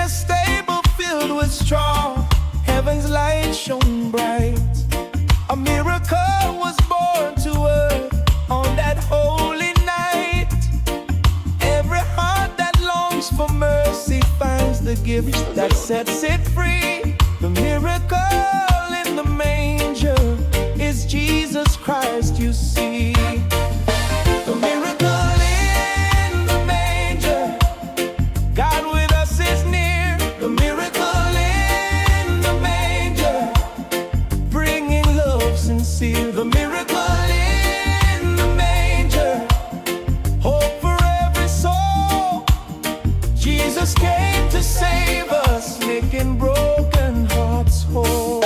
a stable filled with straw, heaven's light shone bright. A miracle was born to earth on that holy night. Every heart that longs for mercy finds the gift that sets it free. The miracle in the manger is Jesus Christ, you see. The miracle in the manger, God with us is near. The miracle in the manger, bringing love sincere. The miracle in the manger, hope for every soul. Jesus came to save us, making broken hearts whole.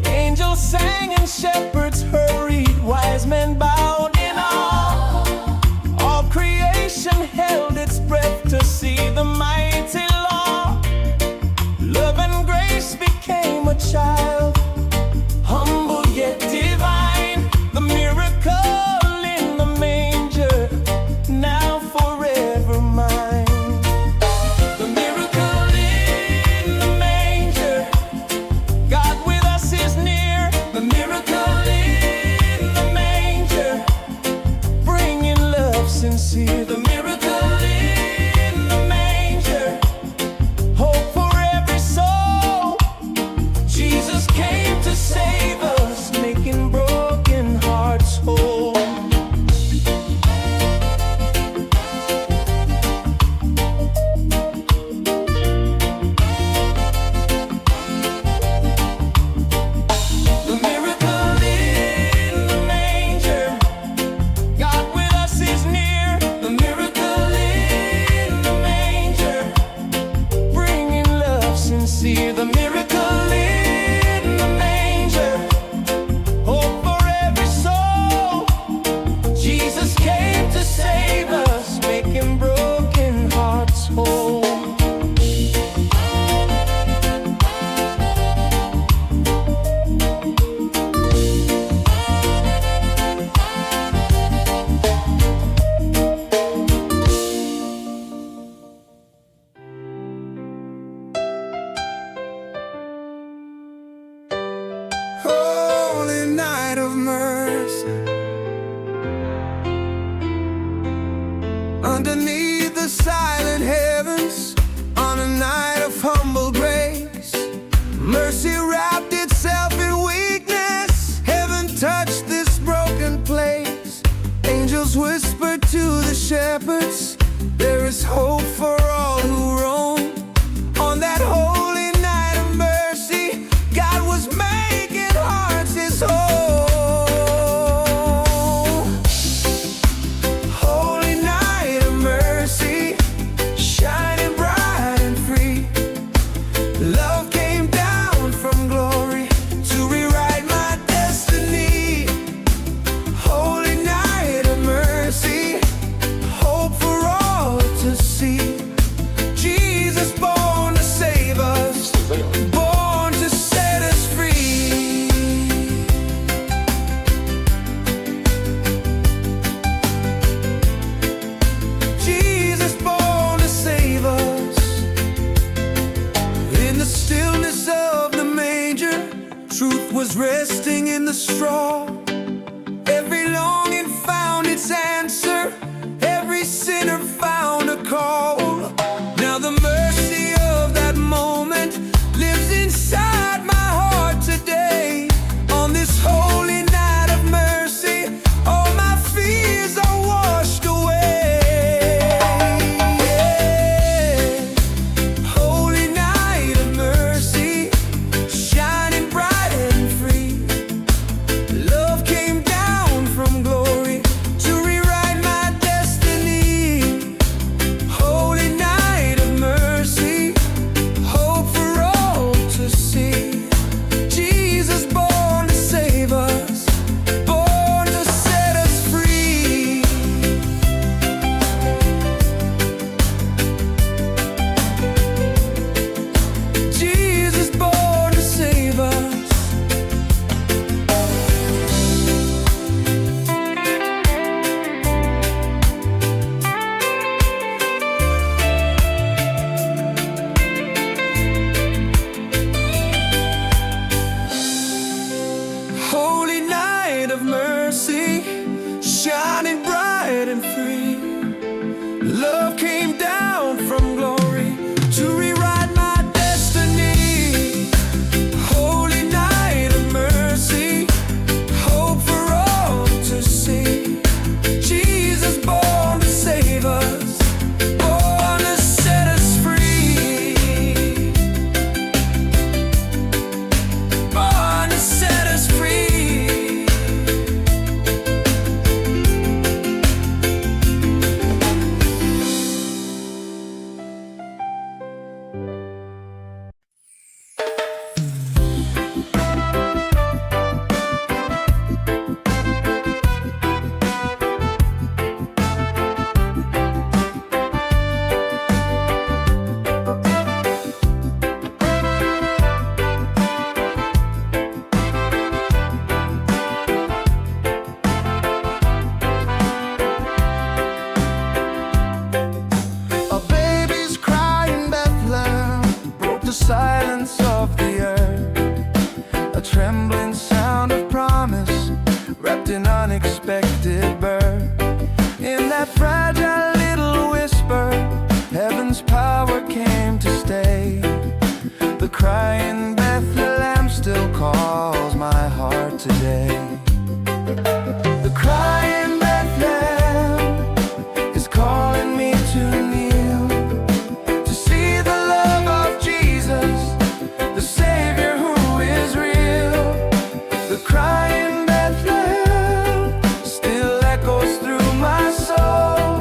Angels sang and shepherds hurried, wise men bowed in awe. All creation held its breath to see the mighty law. Love and grace became a child, humble yet divine. The miracle in the manger, now forever mine. The miracle in the manger, God with us is near. The miracle in the manger, bringing love sincere. The miracle in the manger, hope for every soul. Jesus came to save us, making broken hearts whole. The miracle in the manger, God with us is near. The miracle in the manger, bringing love sincere. The miracle in the manger, hope for every soul. Jesus came to save us, making broken hearts whole. Holy night of mercy, underneath the silent heavens, on a night of humble grace, mercy wrapped itself in weakness. Heaven touched this broken place. Angels whispered to the shepherds, there is hope for all who roam. On that holy night of mercy, God was making hearts his home. Holy night of mercy, shining bright and free. Love came down from glory to rewrite my destiny. Holy night of mercy, hope for all to see. Jesus born to save us, born to set us free. Jesus born to save us. In the stillness of the manger, truth was resting in the straw. Every longing found its answer, every sinner found a call. Now the mercy of that moment lives inside my heart today. On this holy night of mercy, all my fears are washed away. Holy night of mercy, shining bright and free. Love came down from glory to rewrite my destiny. Holy night of mercy, hope for all to see. today. The cry in Bethlehem is calling me to kneel, to see the love of Jesus, the Savior who is real. The cry in Bethlehem still echoes through my soul,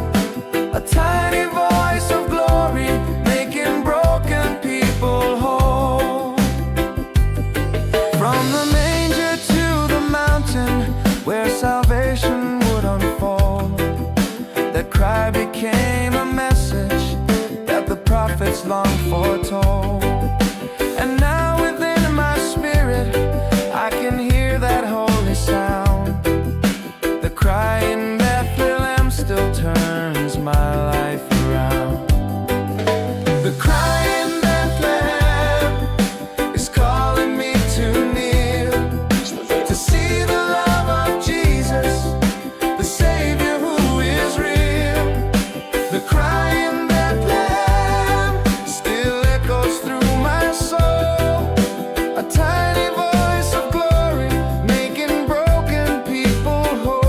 a tiny voice of glory making broken people whole. From the manger to the mountain where salvation would unfold, that cry became a message that the prophets long foretold. And now within my spirit I can hear that holy sound. The cry in Bethlehem still turns my life around. The cry in Bethlehem is calling me to kneel, to see the love of Jesus, the Savior who is real. The cry in Bethlehem still echoes through my soul, a tiny voice of glory making broken people whole.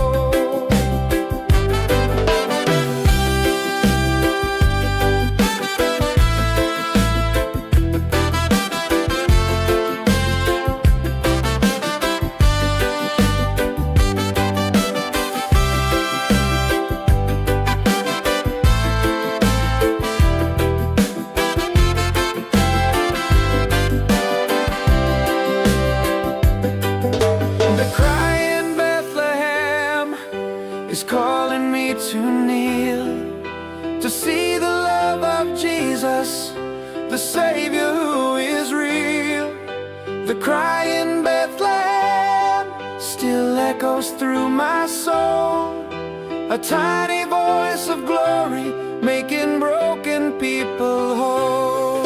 The cry in Bethlehem is calling me to kneel, to see the love of Jesus, the Savior who is real. The cry in Bethlehem still echoes through my soul, a tiny voice of glory making broken people whole.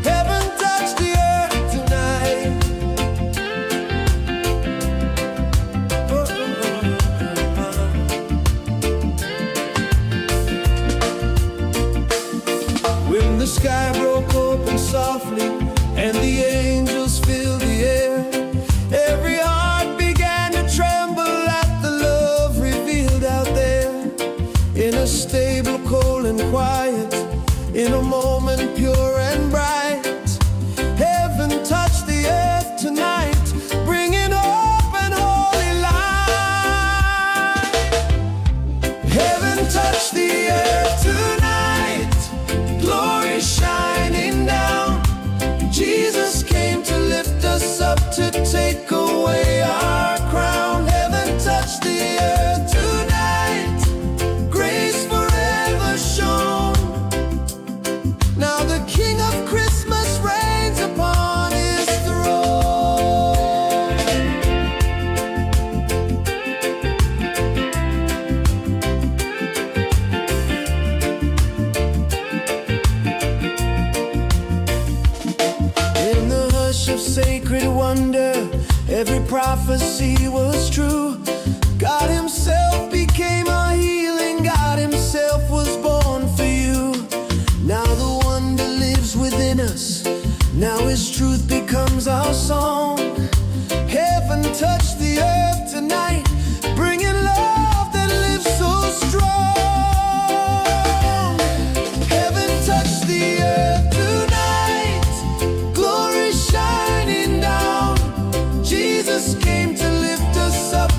Heaven touched the earth tonight. When the sky broke open softly and the angels filled the air, every heart began to tremble at the love revealed out there. In a stable, cold and quiet, in a moment pure and bright, heaven touched the earth tonight, bringing hope and holy light. Heaven touched the earth tonight, glory shining down. Jesus came to lift us up, to take away our crown. Heaven touched the earth tonight, grace forever shown. Now the King of Christmas reigns upon his throne. In the hush of sacred wonder, every prophecy was true. God himself became our healing, God himself was born for you. Now the wonder lives within us, now his truth becomes our song. Heaven touched the earth tonight, bringing love that lives so strong. Heaven touched the earth tonight, glory shining down. Jesus came to lift us up,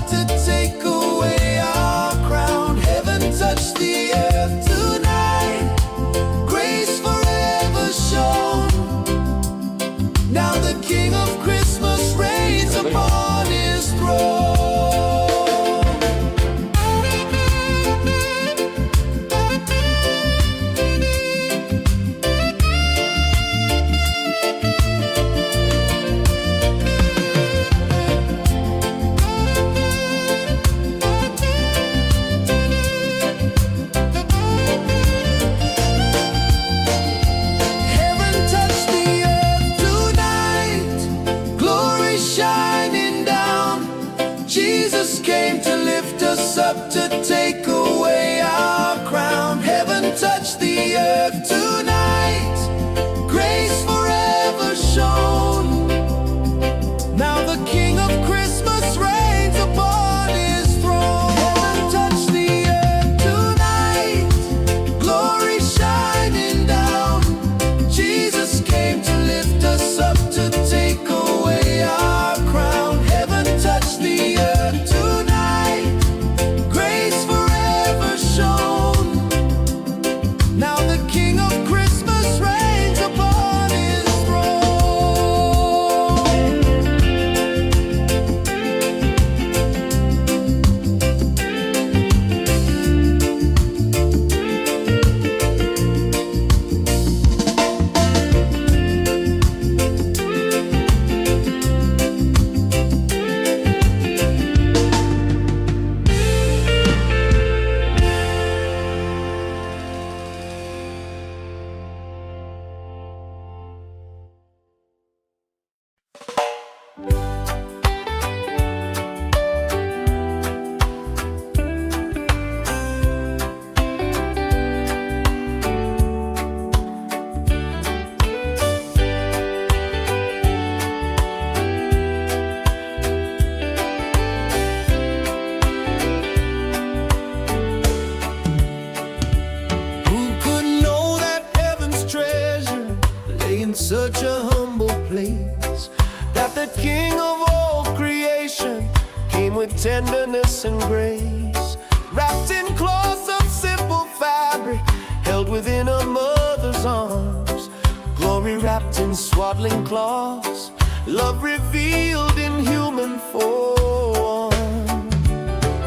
kindness and grace, wrapped in cloths of simple fabric, held within a mother's arms. Glory wrapped in swaddling cloths, love revealed in human form.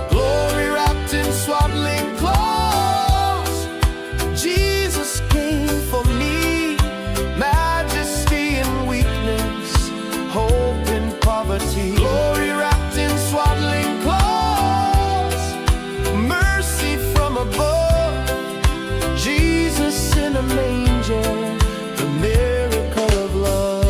Glory wrapped in swaddling cloths, Jesus came for me. Majesty in weakness, hope in poverty. Glory wrapped in swaddling cloths, mercy from above. Jesus in a manger, the miracle of love.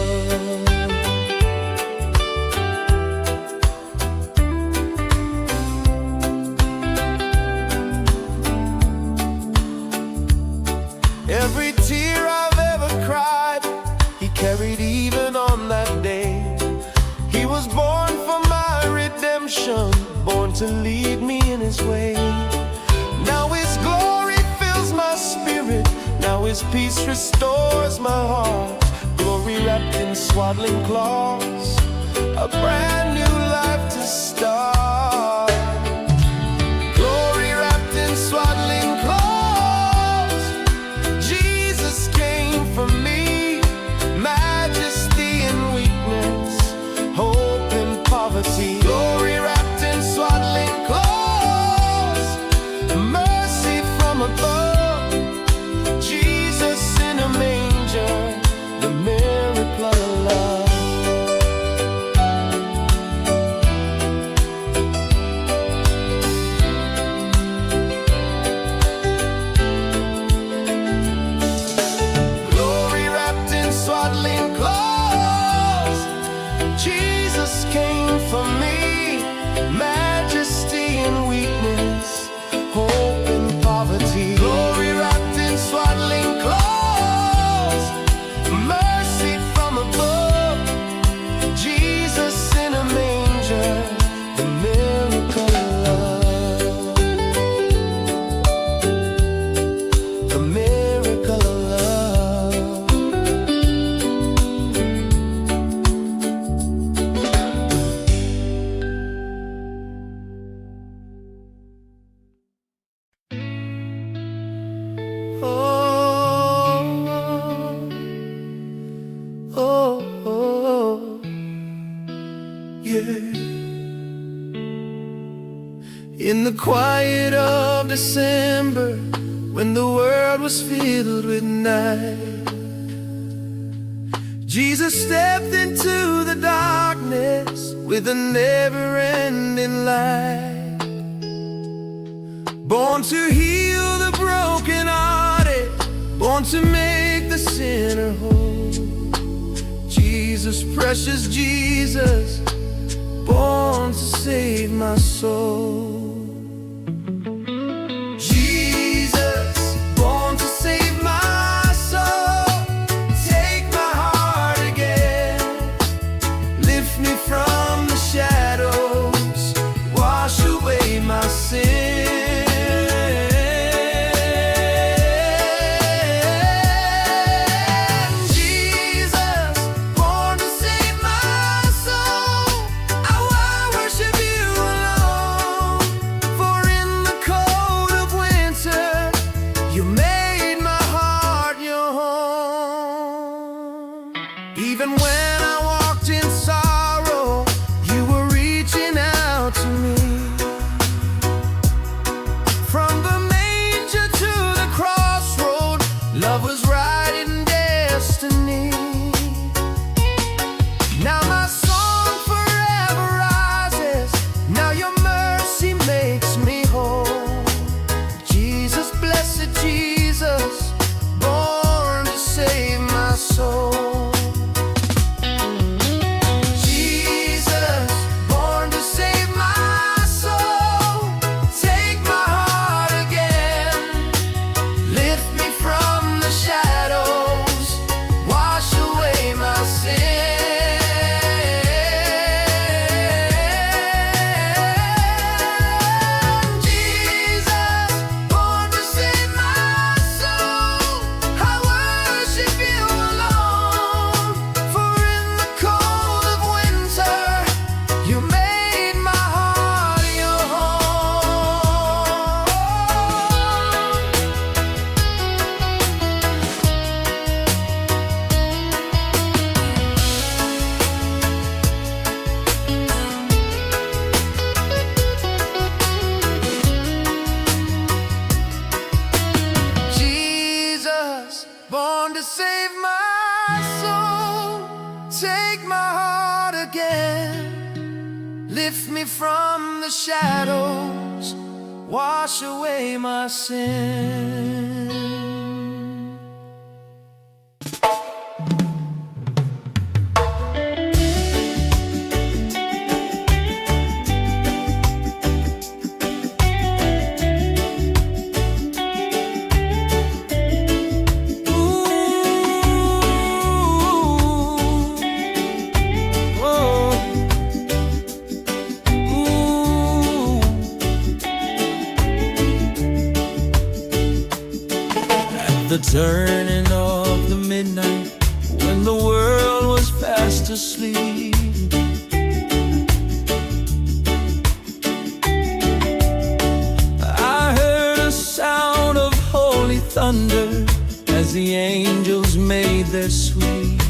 Every tear I've ever cried, he carried even on that day. He was born for my redemption, born to lead me in his way. Now his glory fills my spirit, now his peace restores my heart. Glory wrapped in swaddling cloths, a brand new life to start. Glory wrapped in swaddling cloths, Jesus came for me. Majesty in weakness, hope in poverty. Glory wrapped in swaddling cloths, mercy from above. Jesus in a manger, the miracle of love. Glory wrapped in swaddling clothes, Jesus came for me. Majesty in weakness, hope in poverty. Glory wrapped in swaddling clothes, mercy from above. Jesus in a manger, the miracle of love. The miracle of love. Oh, yeah. In the quiet of December, when the world was filled with night, Jesus stepped into the darkness with a never-ending light. Born to heal the broken-hearted, born to make the sinner whole. Jesus, precious Jesus, born to save my soul. Jesus, born to save my soul. Take my heart again, lift me from the shadows, wash away my sin. me from the shadows, wash away my sin. The turning of the midnight, when the world was fast asleep, I heard a sound of holy thunder as the angels made their sweep.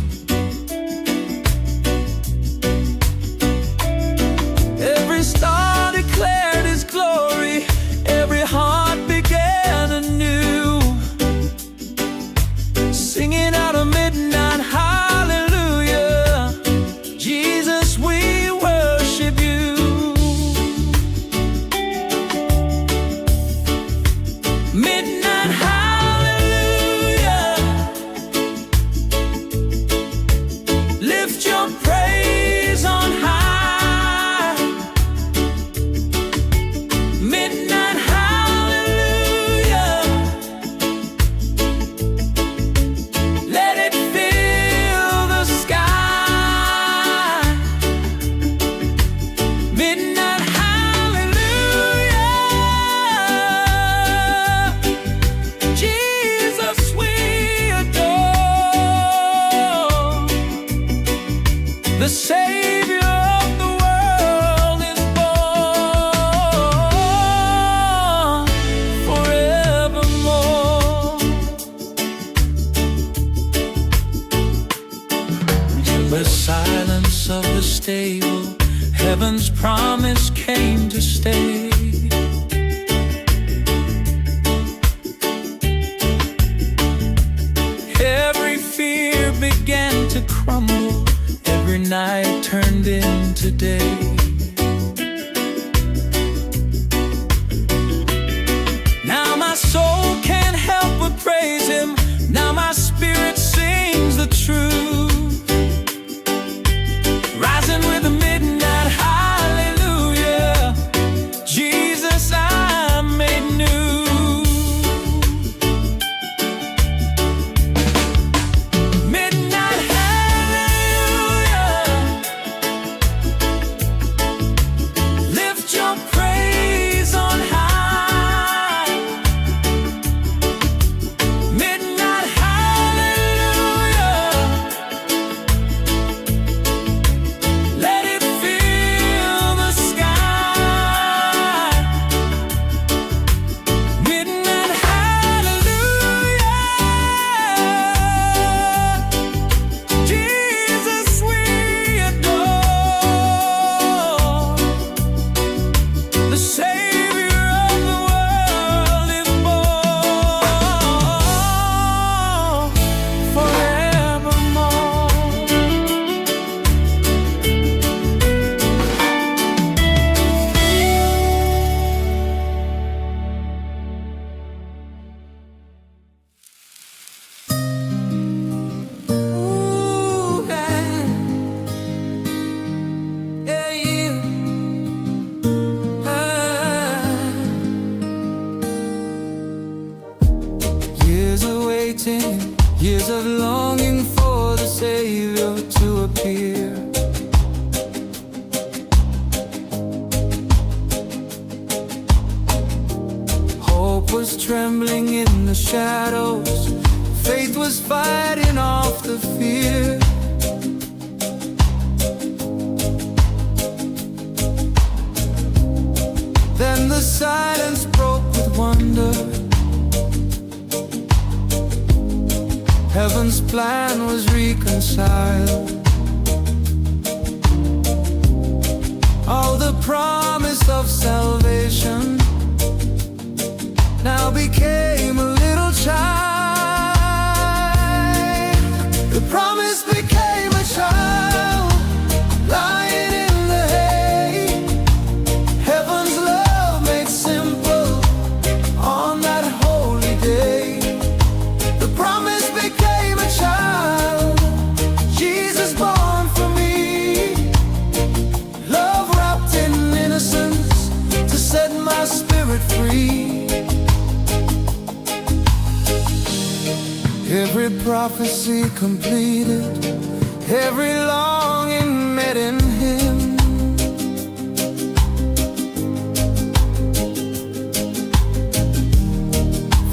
Every star declared His glory, every heart began anew, singing out a midnight hallelujah. Jesus, we worship you. Midnight hallelujah. Lift your praise on high. Midnight hallelujah. Let it fill the sky. Midnight hallelujah. Jesus, we adore. The Savior of the world is born forevermore. In the silence of the stable, heaven's promise came to stay. Every fear began to crumble, every night turned into day. Now my soul can't help but praise Him. Now my spirit sings the truth. Rising with the midnight hallelujah. Jesus, I'm made new. Midnight hallelujah. Lift your praise on high. Midnight hallelujah. Let it fill the sky. Midnight hallelujah. Jesus, we adore. The Savior of the world is born forevermore. Ooh, yeah. Yeah, yeah. Years of waiting, years of longing for the Savior to appear. Hope was trembling in the shadows, faith was fighting off the fear. Then the silence broke with wonder. Heaven's plan was reconciled. All the promise of salvation now became a little child. The promise became a child lying in the hay. spirit free. Every prophecy completed, every longing met in Him.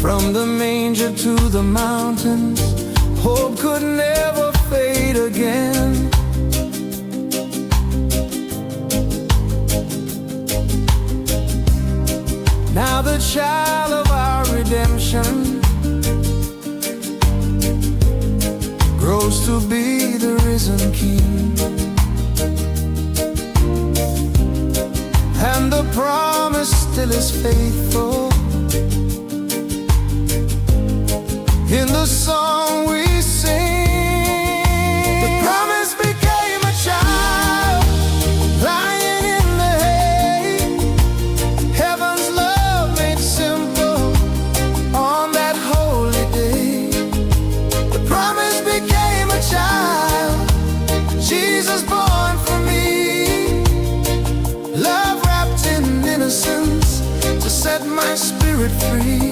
From the manger to the mountains, hope could never fade again. Now the child of our redemption grows to be the risen King, and the promise still is faithful. In the song we sing, the promise became a child lying in the hay. Heaven's love made simple on that holy day. The promise became a child, Jesus born for me. Love wrapped in innocence to set my spirit free.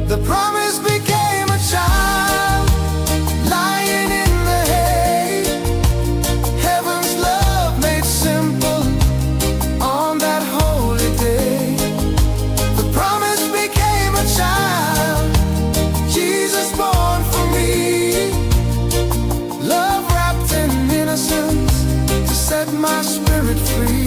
The promise became a child lying in the hay. Heaven's love made simple on that holy day. The promise became a child, Jesus born for me. Love wrapped in innocence to set my spirit free.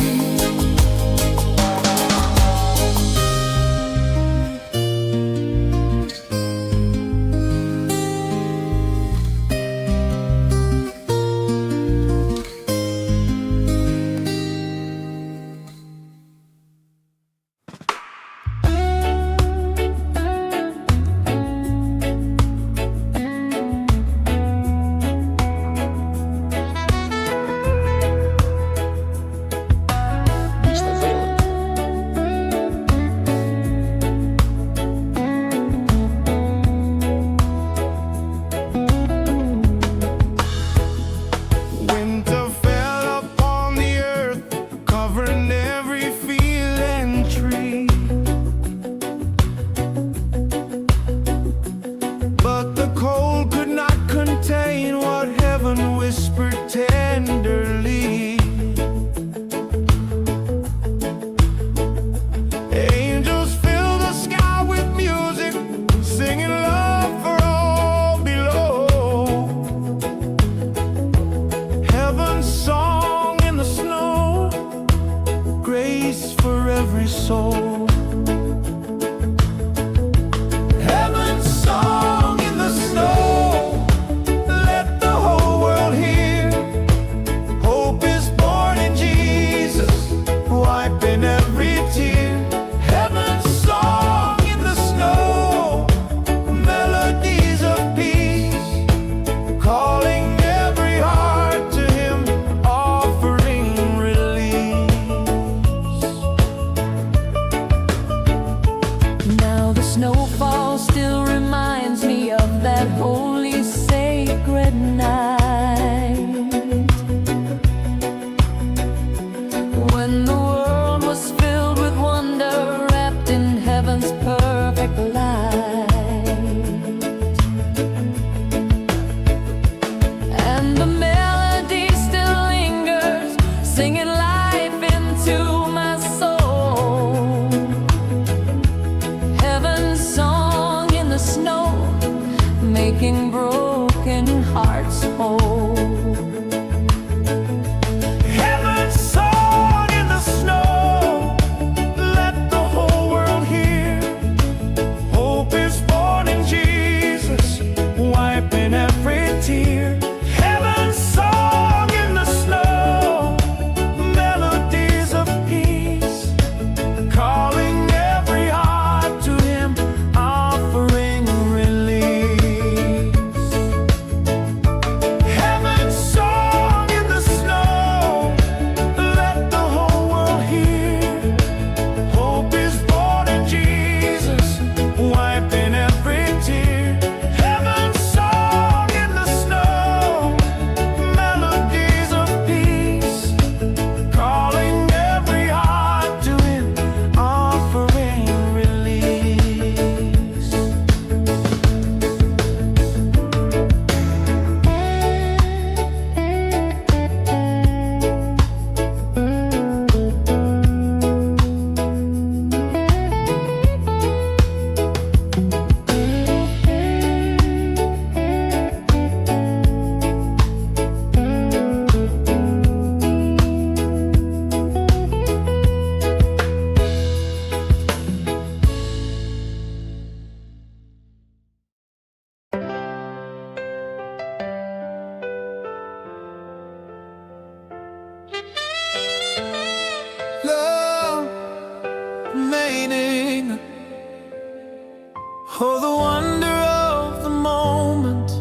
Oh, the wonder of the moment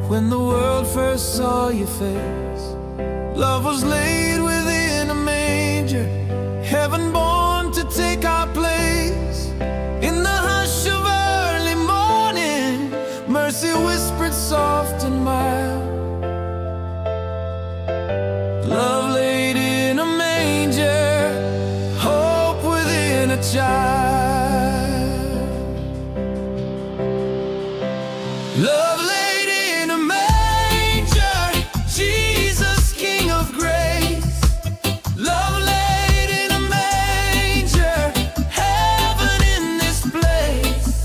when the world first saw your face. Love was laid within a manger, heaven born to take our place. In the hush of early morning, mercy whispered soft and mild. Love laid in a manger, hope within a child. Love laid in a manger, Jesus, King of grace. Love laid in a manger, heaven in this place.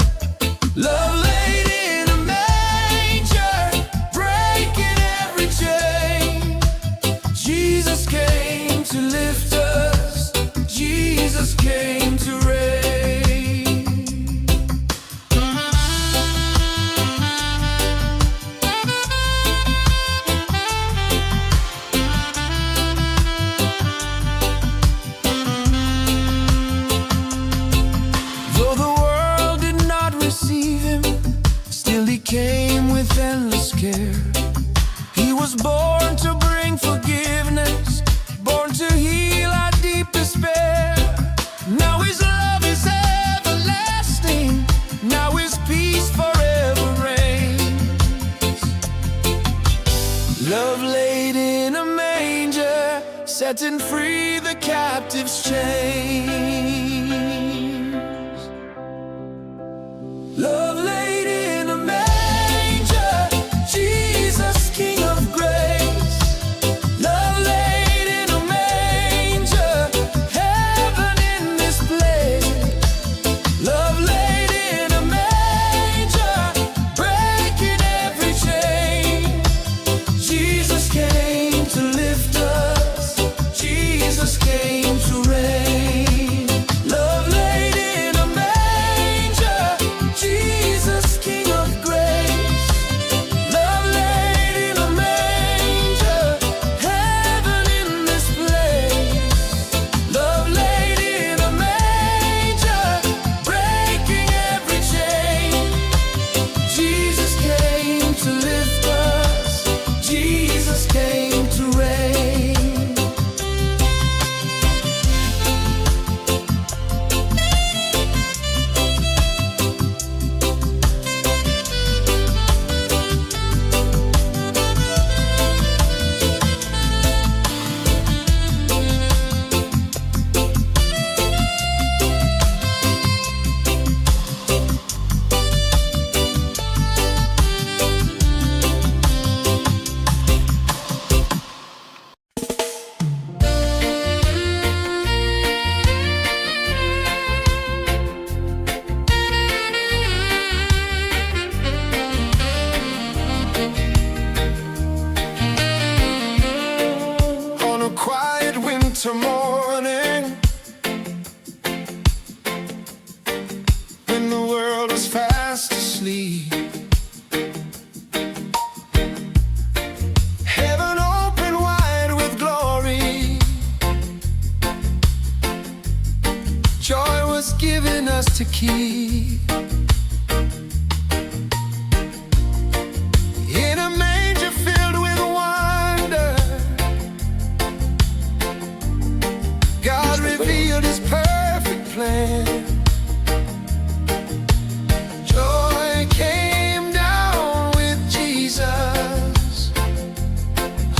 Love laid in a manger, breaking every chain. Jesus came to lift us, Jesus came to reign. Though the world did not receive him, still he came with endless care. He was born to bring forgiveness, born to heal our deep despair. Now his love is everlasting, now his peace forever reigns. Love laid in a manger, setting free the captive's chains. Love laid in a manger, Jesus, King of grace. Love laid in a manger, heaven in this place. Love laid in a manger, breaking every chain. Jesus came to lift us, Jesus came to reign. Love laid in a manger, Jesus, King of grace. Love laid in a manger, heaven in this place. Love laid in a manger, breaking every chain. Jesus came to lift us, Jesus came to reign. On a quiet winter morning, when the world was fast asleep, heaven opened wide with glory. Joy was given us to keep. In a manger filled with wonder, God revealed his perfect plan. Joy came down with Jesus.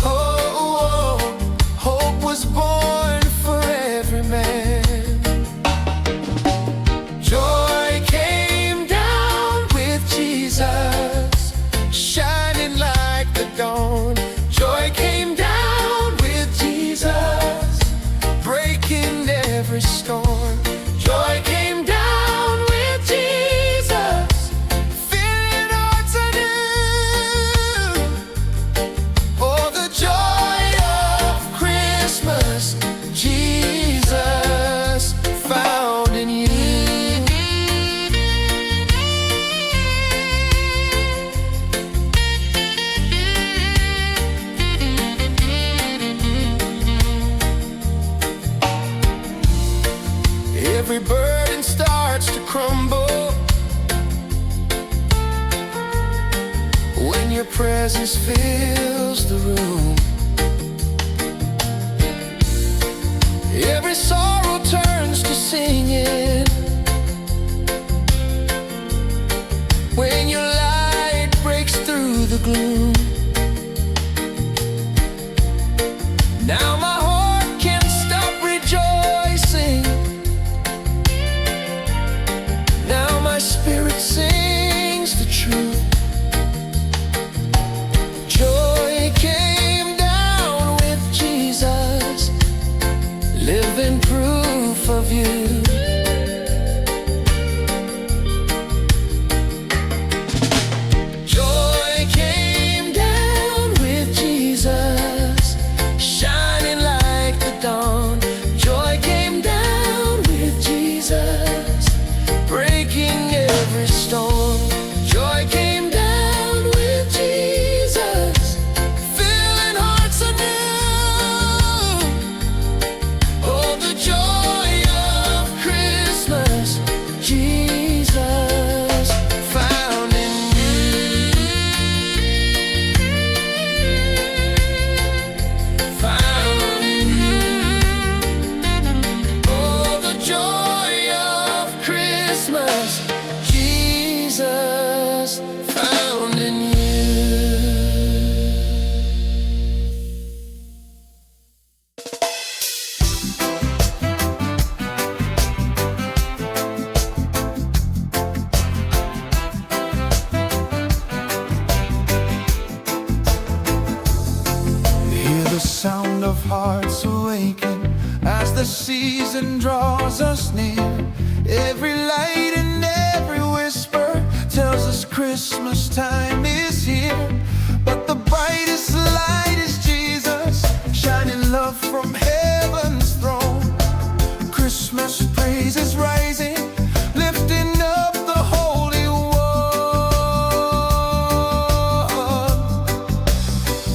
Oh, hope was born for every man. Joy your presence fills the room. Every sorrow turns to singing. When your light breaks through the gloom. Now my heart can't stop rejoicing. Now my spirit sings the truth. Joy came down with Jesus, living proof of you. Joy came down with Jesus, shining like the dawn. Joy came down with Jesus, breaking every storm. Joy came down with Jesus, filling hearts anew. Oh, the joy of Christmas, Jesus found in you. Found in you. Oh, the joy of Christmas, Jesus found in you. Hear the sound of hearts awaken as the season draws us near. Every light and every whisper tells us Christmas time is here. But the brightest light is Jesus, shining love from heaven's throne. Christmas praise is rising, lifting up the Holy One.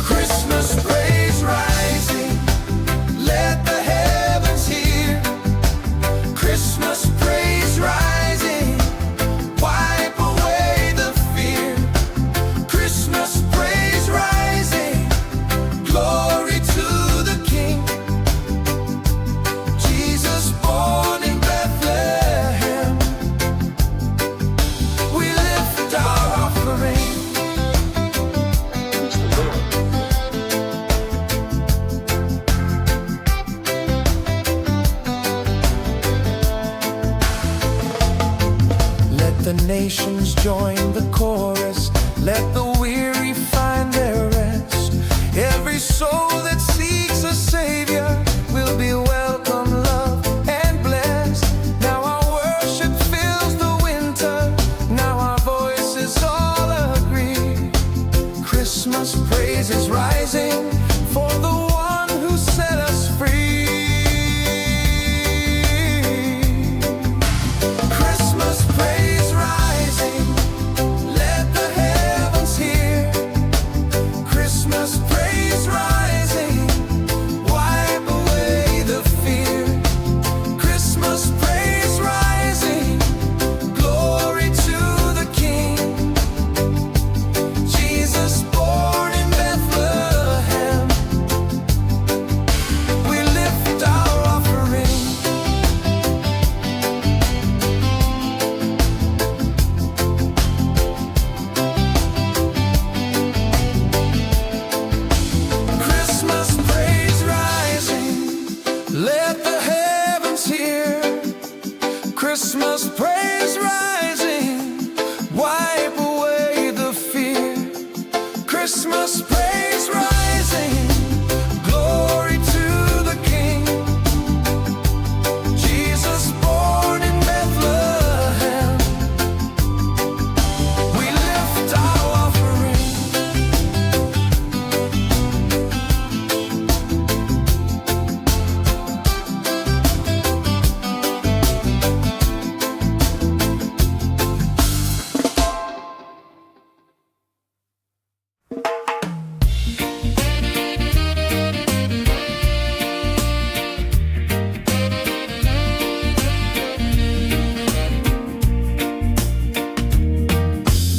Christmas praise rising, let the heavens hear. Christmas praise rising, wipe away the fear. Christmas praise rising, glory to the King. Jesus born in Bethlehem, we lift our offering. Let the nations join the chorus, let the weary find their rest. Every soul that seeks a Savior will be welcome, loved, and blessed. Now our worship fills the winter, now our voices all agree. Christmas praise is rising for the one who set us free. Christmas praise rising, let the heavens hear. Christmas praise rising, wipe away the fear. Christmas praise rising, glory to the King. Jesus born in Bethlehem, we lift our offering. Christmas praise rising, let the heavens hear. Christmas praise rising, wipe away the fear. Christmas praise rising, glory to the King. Jesus born in Bethlehem, we lift our offering.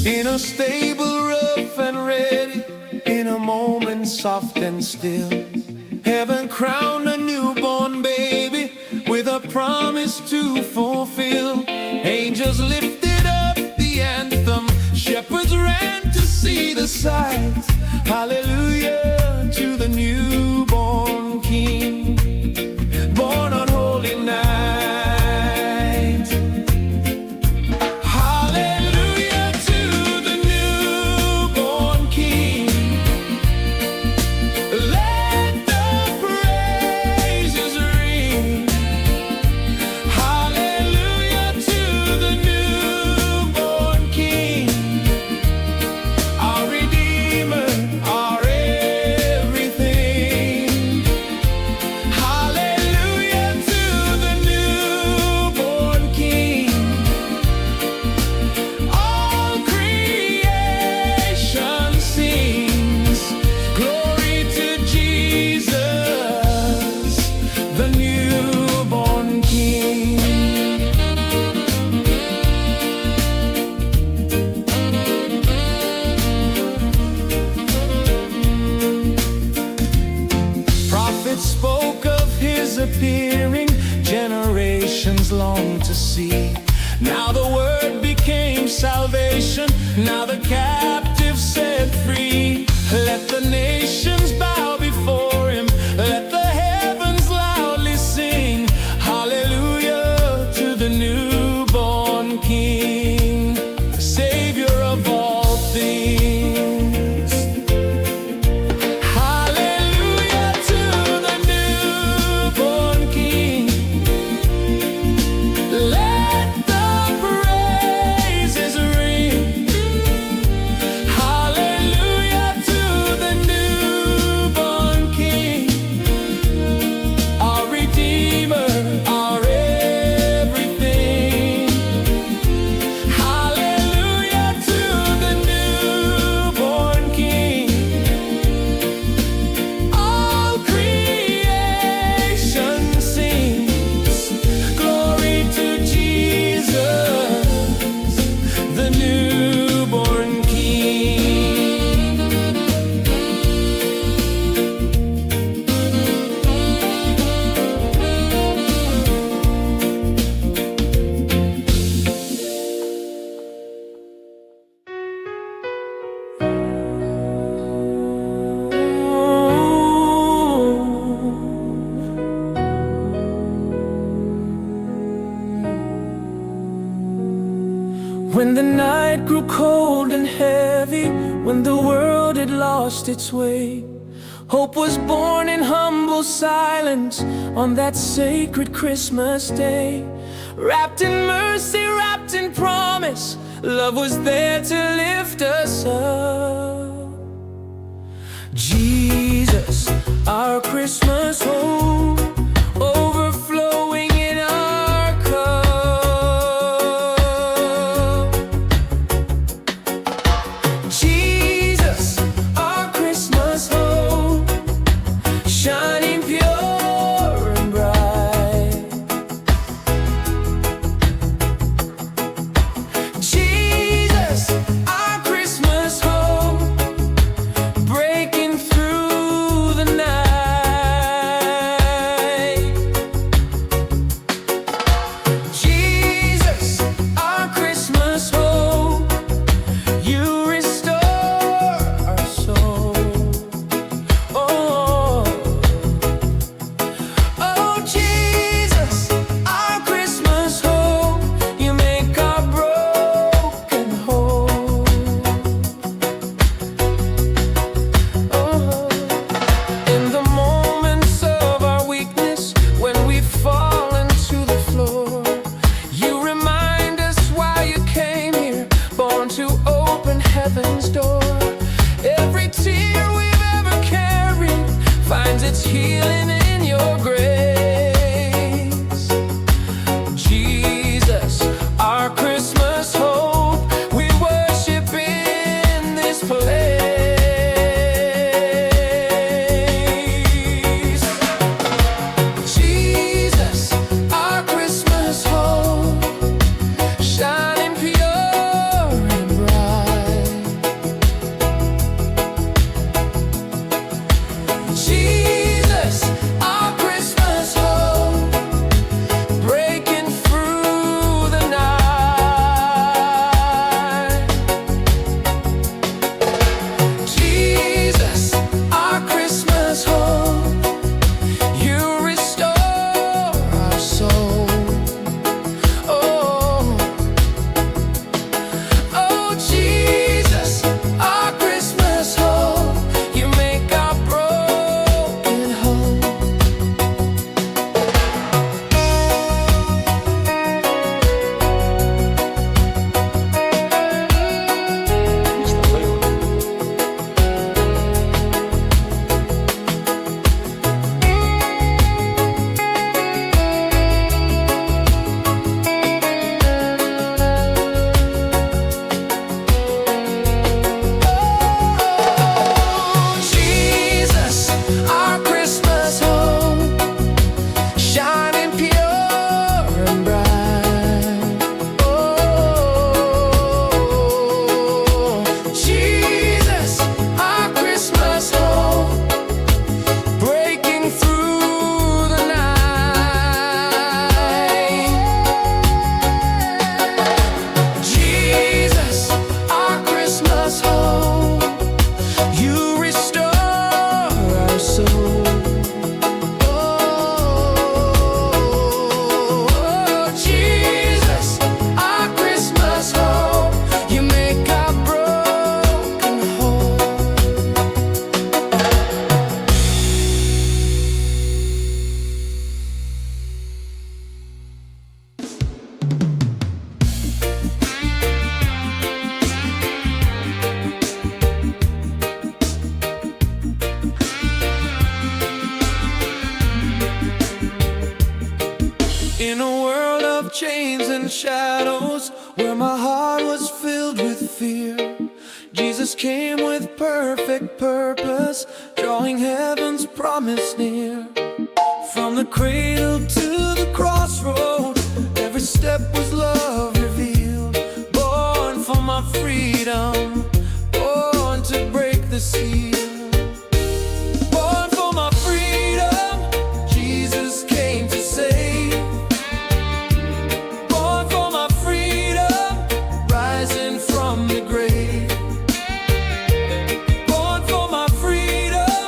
In a stable rough and already. In a moment soft and still, heaven crowned a newborn baby with a promise to fulfill. Angels lifted up the anthem, shepherds ran to see the sight. Hallelujah to the newborn King, born on holy night. Hallelujah to the newborn King. Let the praises ring. Hallelujah to the newborn King, our Redeemer, our everything. Hallelujah to the newborn King. All creation sings glory to Jesus, the newborn King. Prophets spoke of his appearing, generations long to see. Now the word became salvation, now the captives set free. Let the nations bow before him, let the heavens loudly sing. Hallelujah to the newborn King, Savior of all things. Hallelujah to the newborn King. Let the praises ring. Hallelujah to the newborn King, our Redeemer, our everything. Hallelujah to the newborn King. All creation sings glory to Jesus, the newborn King. When the night grew cold and heavy, when the world had lost its way, hope was born in humble silence on that sacred Christmas day. Wrapped in mercy, wrapped in promise, love was there to lift us up. Jesus, our Christmas hope, overflowing in our cup. Jesus, our Christmas hope, shining pure and bright. Jesus, our Christmas hope, breaking through the night. Jesus, our Christmas hope, you restore our soul. Oh, oh, Jesus, our Christmas hope, you make our broken whole. Oh, in the moments of our weakness, when we fall into the floor, you remind us why you came here, born to open heaven's door. Every tear we've ever carried finds its healing in your grace. Jesus, our Christmas hope, we worship in this place. Jesus, our Christmas hope, shining pure and bright. fear. Jesus came with perfect purpose, drawing heaven's promise near. From the cradle to the crossroad, every step was love revealed. Born for my freedom, born to break the seal. Born for my freedom, Jesus came to save. Born for my freedom, rising from the grave. Born for my freedom,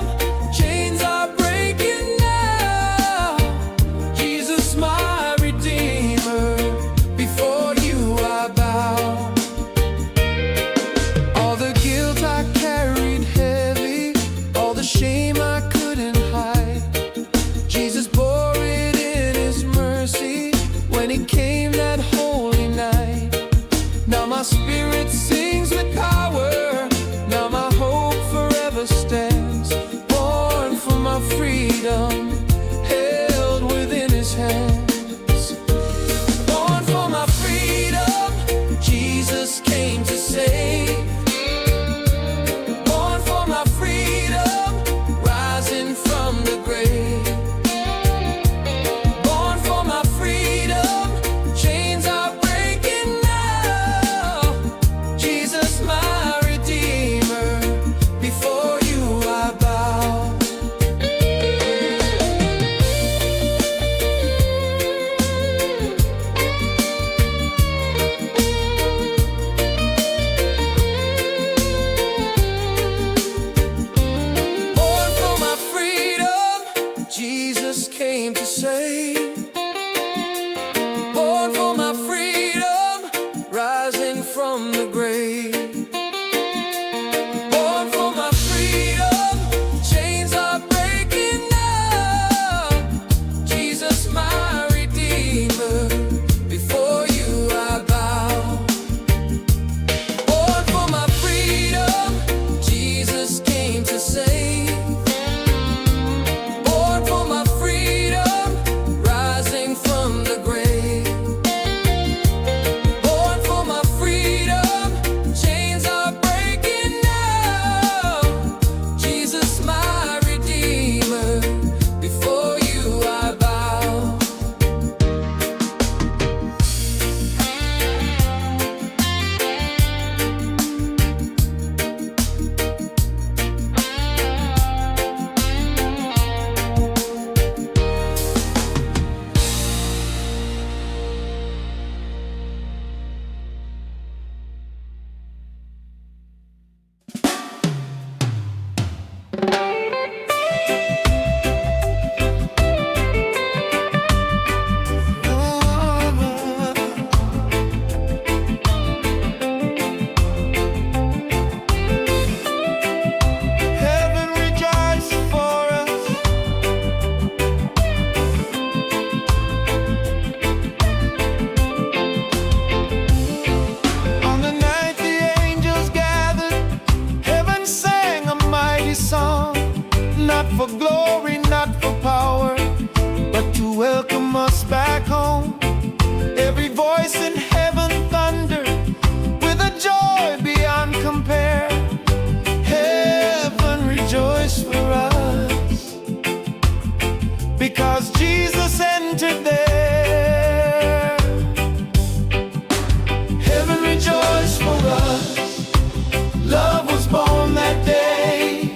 chains are breaking now. Jesus, my Redeemer, before you I bow. All the guilt I carried heavy, all the shame I couldn't hide, Jesus bore it in His mercy when He came that holy night. Now my spirit sings with power, now my hope forever stands. Born for my freedom, held within His hands. Born for my freedom, Jesus came to save. Born for my freedom, rising from the grave. Born for my freedom, chains are breaking now. Jesus, my Redeemer, before you I bow. Born for my freedom, Jesus came to save. Born for my freedom, rising from the grave. Born for my freedom, chains are breaking now. Jesus, my Redeemer, before you I bow. Born for my freedom, Jesus came to save. Born for my freedom, rising from the grave. Born for my freedom, chains are breaking now. Jesus, my Redeemer, before you I bow. Heaven rejoiced for us. On the night the angels gathered, heaven sang a mighty song, not for glory, not for power, but to welcome us back home. Every voice in heaven thundered with a joy beyond compare. Heaven rejoiced for us because Jesus entered there. Heaven rejoiced for us. Love was born that day.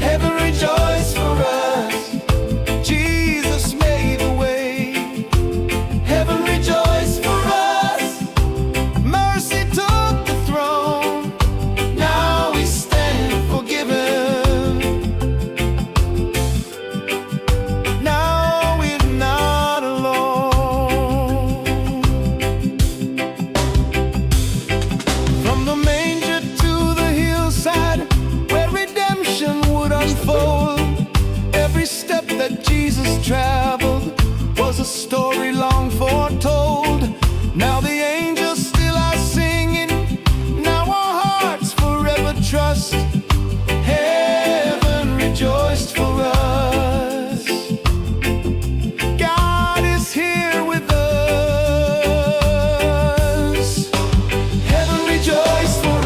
Heaven rejoiced for us. Jesus made a way. Heaven rejoiced for us. Mercy took the throne. Now we stand forgiven. Now we're not alone. From the manger to the hillside where redemption would unfold, every step that Jesus traveled was a story long foretold. Now the angels still are singing. Now our hearts forever trust. Heaven rejoiced for us. God is here with us. Heaven rejoiced for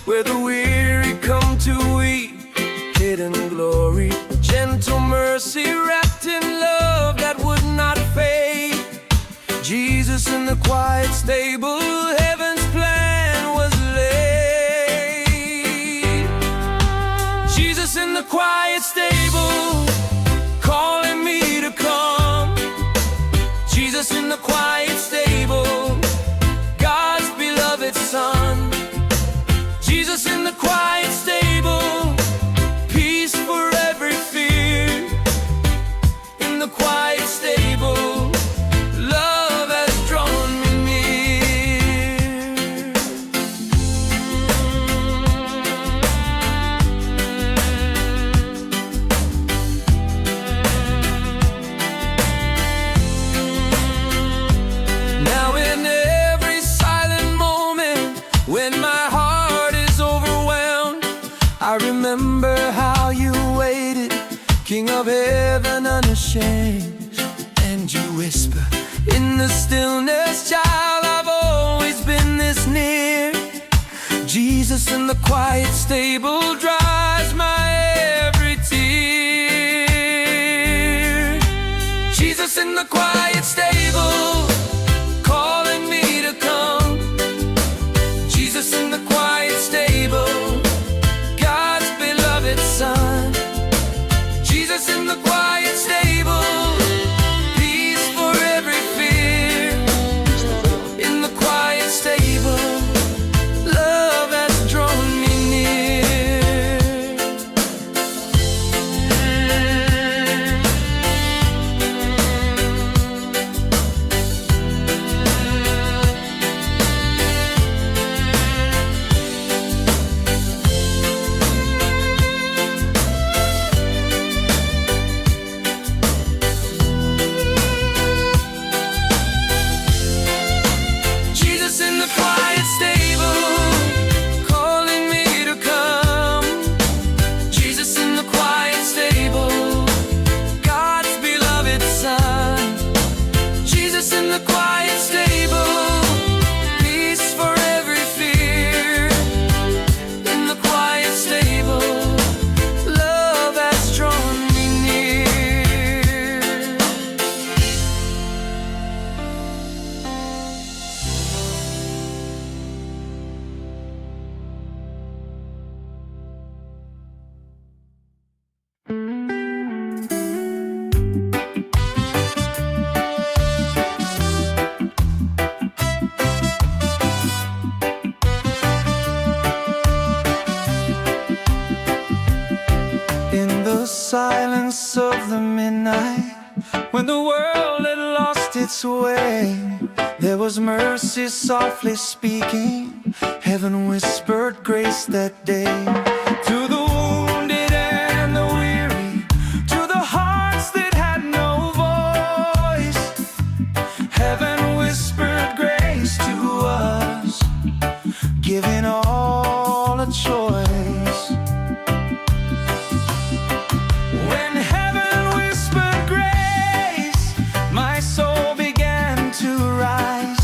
where the weary come to weep. Hidden glory, gentle mercy wrapped in love that would not fade. Jesus in the quiet stable, heaven's plan was laid. Jesus in the quiet stable, calling me to come. Jesus in the quiet stable, God's beloved Son. Jesus in the quiet stable, peace for every fear. In the quiet stable, love has drawn me near. Now in every silent moment, when my heart is overwhelmed, I remember how you waited, King of heaven unashamed. And you whisper in the stillness, child, I've always been this near. Jesus in the quiet stable dries my every tear. Jesus in the quiet stable, calling me to come. Jesus in the quiet stable, God's beloved Son. Jesus in the quiet stable, peace for every fear. In the quiet stable, love has drawn me near. Jesus in the quiet stable, calling me to come. Jesus in the quiet stable, God's beloved Son. Jesus in the quiet stable, peace for every fear. In the quiet stable, love has drawn me near. In the silence of the midnight, when the world had lost its way, there was mercy softly speaking. Heaven whispered grace that day. To the wounded and the weary, to the hearts that had no voice, heaven whispered grace to us, giving all a choice. When heaven whispered grace, my soul began to rise.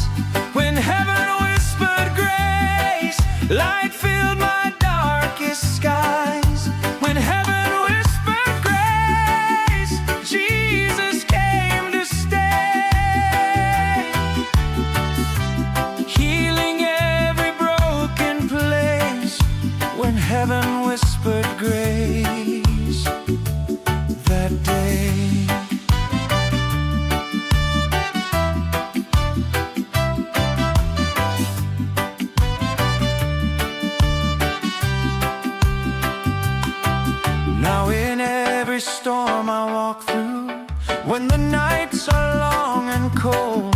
When heaven whispered grace, light filled my darkest skies. When heaven whispered grace, Jesus came to stay, healing every broken place. When heaven whispered grace that day. Now in every storm I walk through, when the nights are long and cold,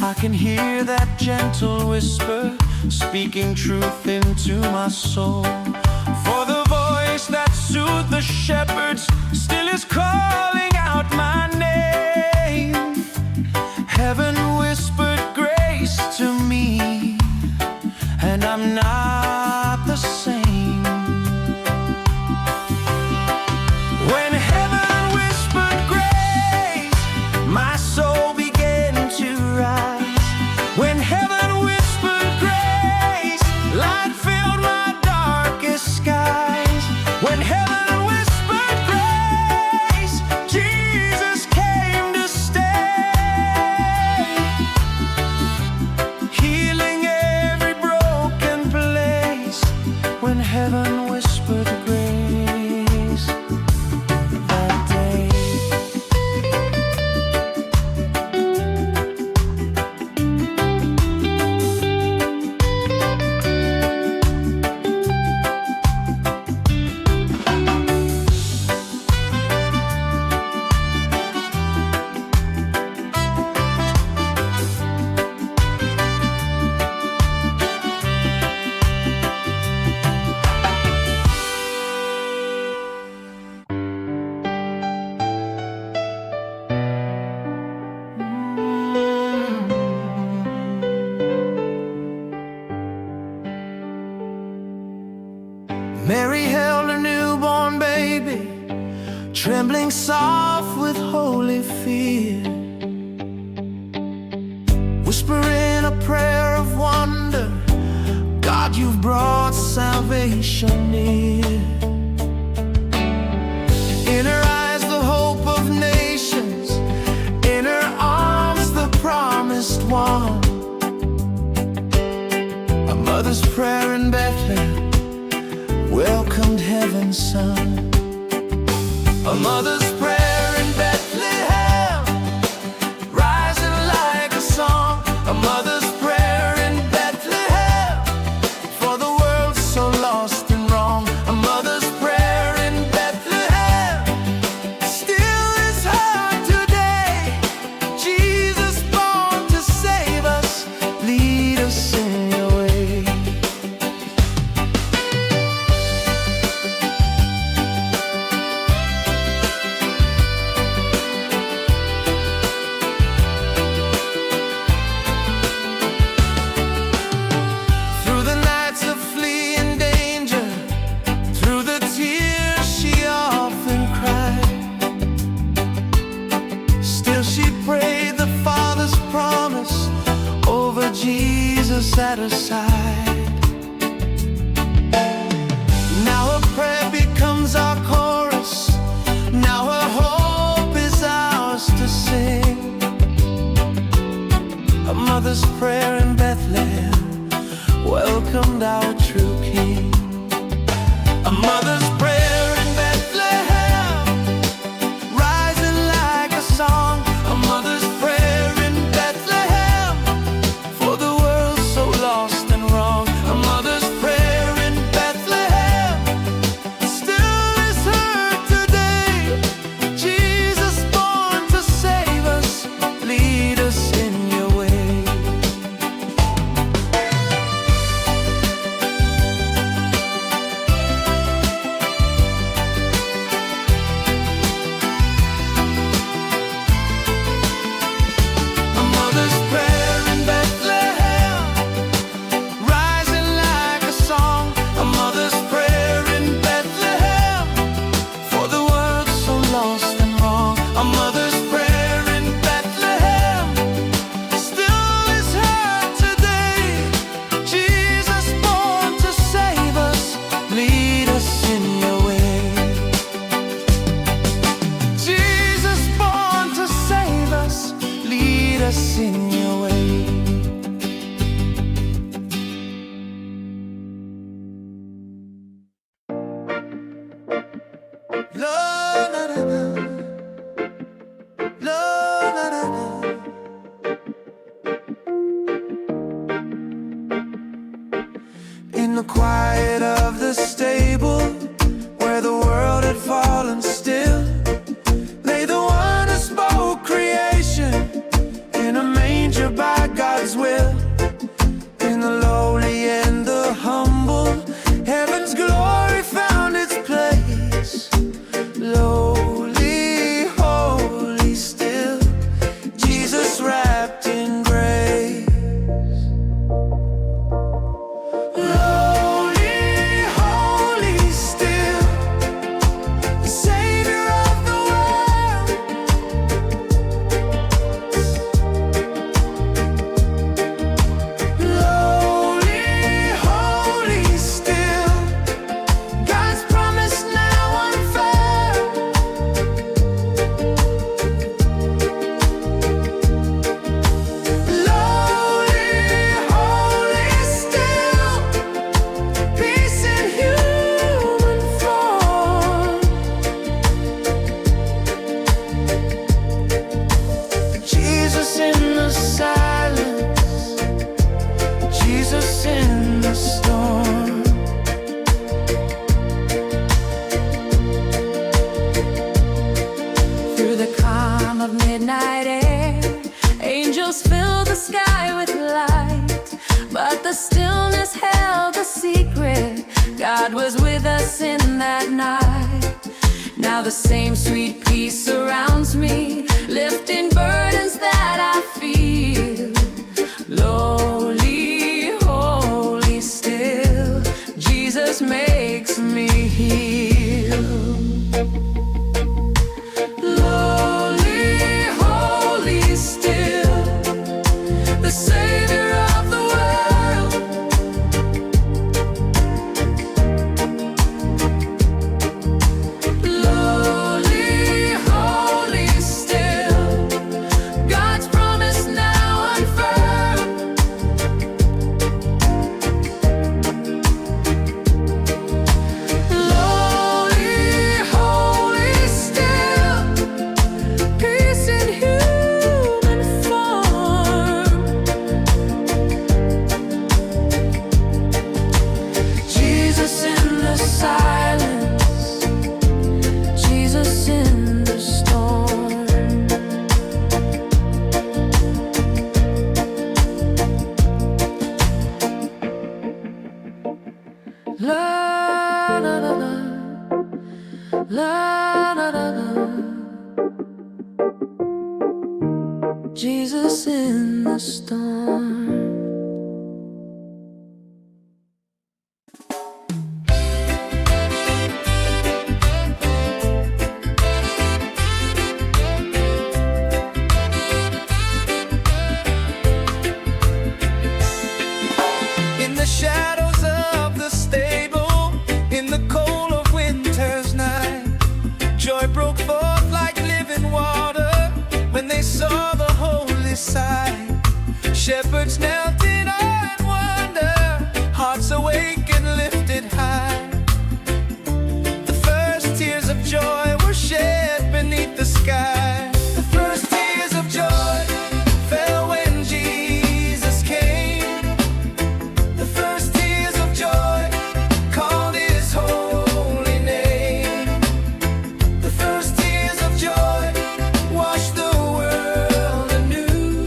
I can hear that gentle whisper speaking truth into my soul. For the voice that soothed the shepherds still is calling out my name. Heaven whispered grace to me, and I'm not the same. When heaven whispered grace, my soul began to rise. When heaven whispered grace, light filled my dark heaven whispered grace that day. Mary held her newborn baby, trembling soft with holy fear, whispering a prayer of wonder, God, you've brought salvation near. In her eyes the hope of nations, in her arms the promised one. A mother's prayer in Bethlehem welcomed heaven's son. A mother's prayer in Bethlehem, rising like a song. A mother's prayer in Bethlehem, for the world so lost and wrong. A mother's prayer in Bethlehem still is heard today. Jesus born to save us, lead us in your way. Jesus at her side. Now her prayer becomes our chorus. Now her hope is ours to sing. A mother's prayer in Bethlehem welcomed our true King. A mother's prayer in Bethlehem, rising like a song. A mother's prayer in Bethlehem, for the world so lost and wrong. A mother's prayer in Bethlehem still is heard today. Jesus born to save us, lead us in your way. A mother's prayer in Bethlehem, rising like a song. A mother's prayer in Bethlehem, for the world so lost and wrong. A mother's prayer in Bethlehem still is heard today. Jesus born to save us, lead us in your way. Jesus born to save us, lead us in your way. La, la, la, la. La, la, la, la. In the quiet of the stable, where the world had fallen still, lay the one who spoke creation, in a manger by God's will. In the lowly and the humble, heaven's glory found its place. Lowly, holy still, Jesus wrapped in grace. Lowly, holy still, Jesus in the storm. Through the calm of midnight air, angels fill the sky with light, but the stillness held a secret. God was with us in that night. Now the same sweet peace surrounds me, lifting burdens that I feel. Lowly, holy, still, Jesus makes me heal. Lowly, holy, still, the Savior of the world. Lowly, holy, still, God's promise now unfurled. Lowly, holy, still, peace in human form. Jesus in the silence, Jesus in the storm. La la la la, la la la la. Jesus in the storm. In the shadows of the stable, in the cold of winter's night, joy broke forth like living water when they saw the holy sight. Shepherds knelt in awe and wonder, hearts awake and lifted high. The first tears of joy were shed beneath the sky. The first tears of joy fell when Jesus came. The first tears of joy called his holy name. The first tears of joy washed the world anew.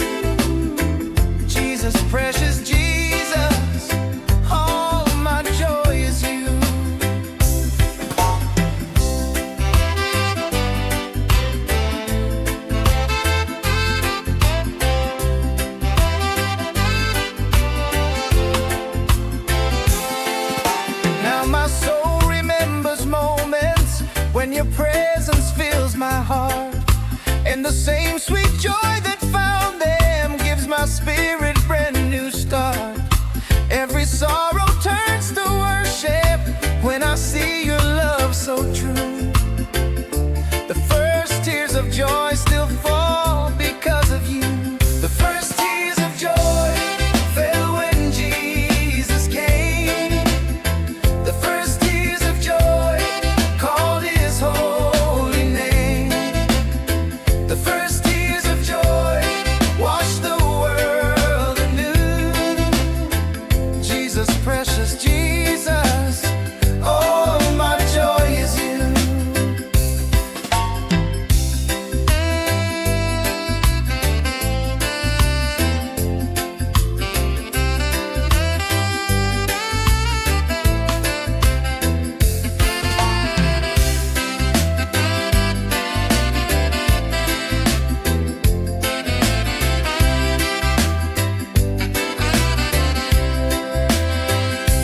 Jesus, precious Jesus, all my joy is you. Now my soul remembers moments when your presence fills my heart, and the same sweet joy that found them gives my spirit brand new start. Every sorrow turns to worship when I see your love so true. The first tears of joy still fall because of you. The first tears of joy fell when Jesus came. The first tears of joy called his holy name. The first tears of joy washed the world anew. Jesus, precious Jesus, all my joy is you.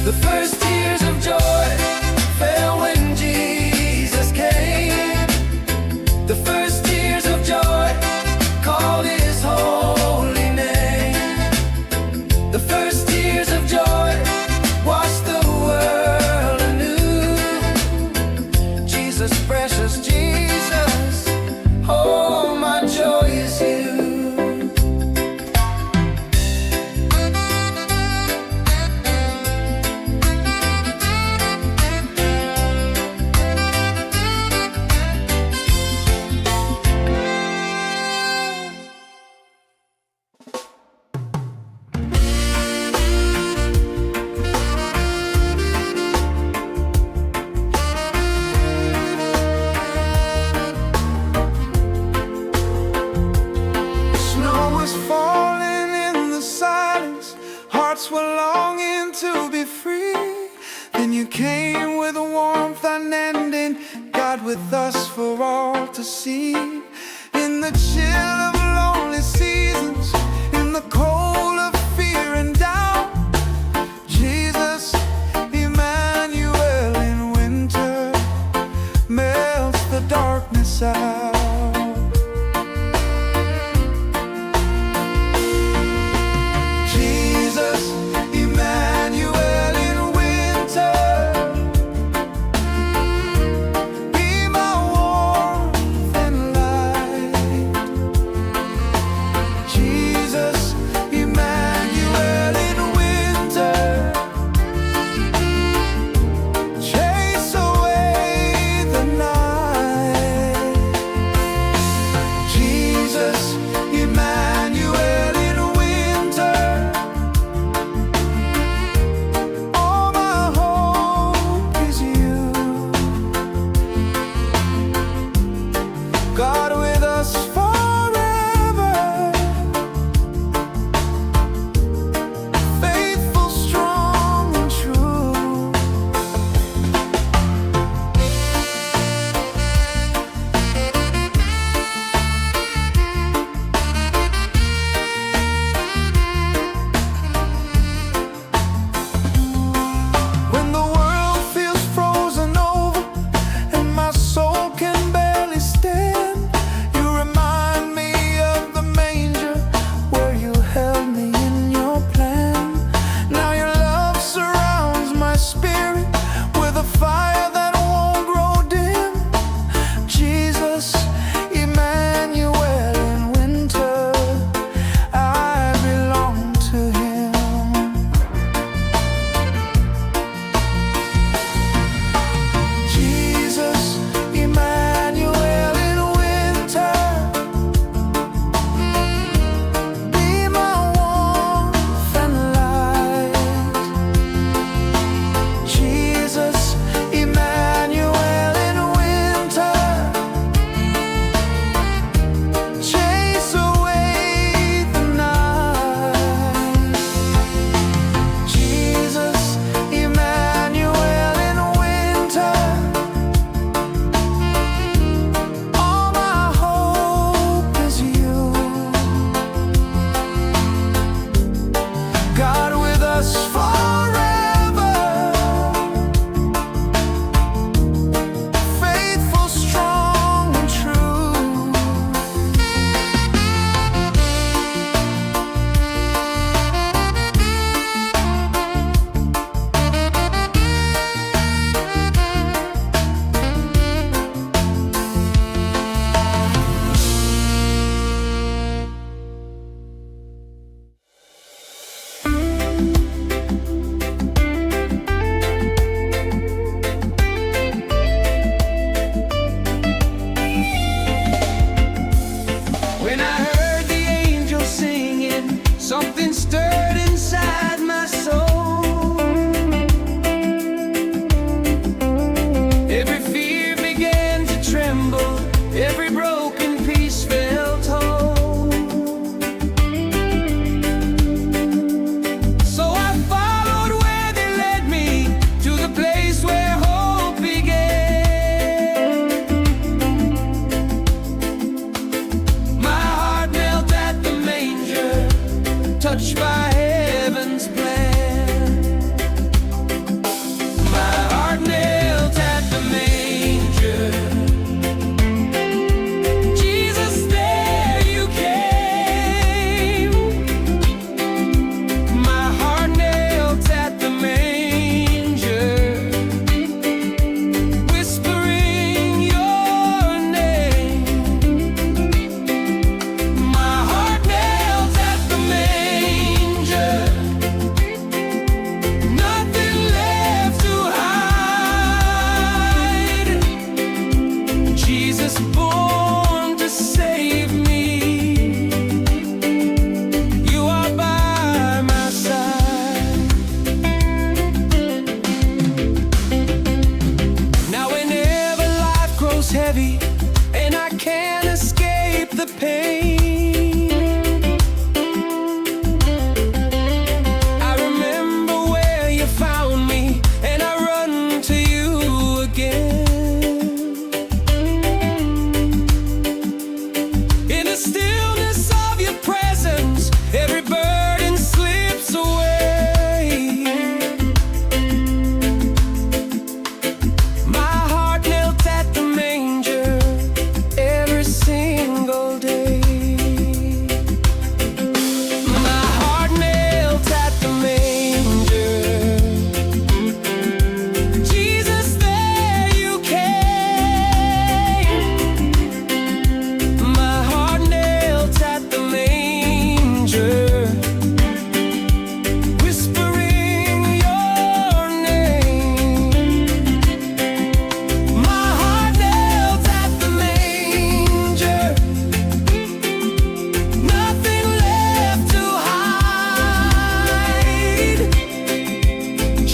The with us for all to see. In the chill of lonely seasons, in the cold of fear and doubt, Jesus, Emmanuel in winter, melts the darkness out. Jesus, Emmanuel in winter, be my warmth and light. Jesus, Emmanuel in winter, chase away the night. Jesus, Emmanuel in winter, all my hope is you. God with us forever, faithful, strong, and true. When the world feels frozen over and my soul can barely stand, you remind me of the manger where you held me in your plan. Now your love surrounds my spirit with a fire that won't grow dim. Jesus, Emmanuel in winter, I belong to him. Jesus, Emmanuel in winter, be my warmth and light. Jesus, Emmanuel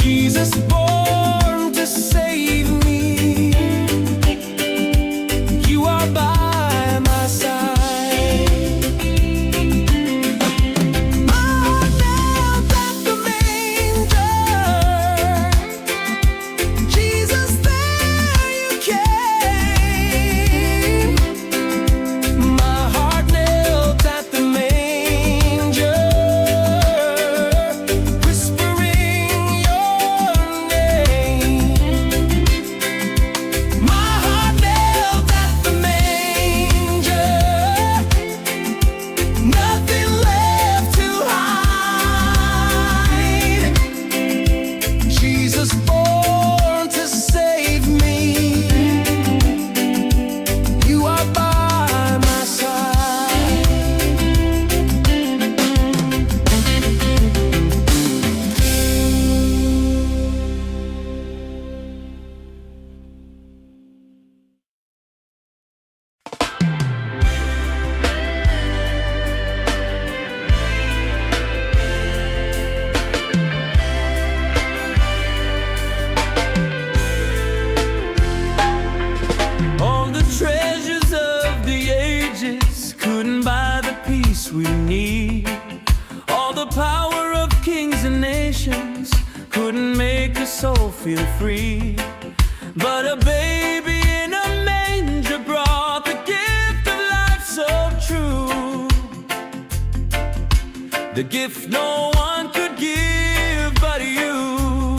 Jesus born to save me. You are by my side. My heart knelt at the manger. Jesus, there you came. My heart knelt at the manger, whispering your name. My heart knelt at the manger, nothing left to hide. Jesus born to save me. You are by my side. All the treasures of the ages couldn't buy the peace we need. All the power of kings and nations couldn't make a soul feel free. But a baby in a manger brought the gift of life so true. The gift no one could give but you.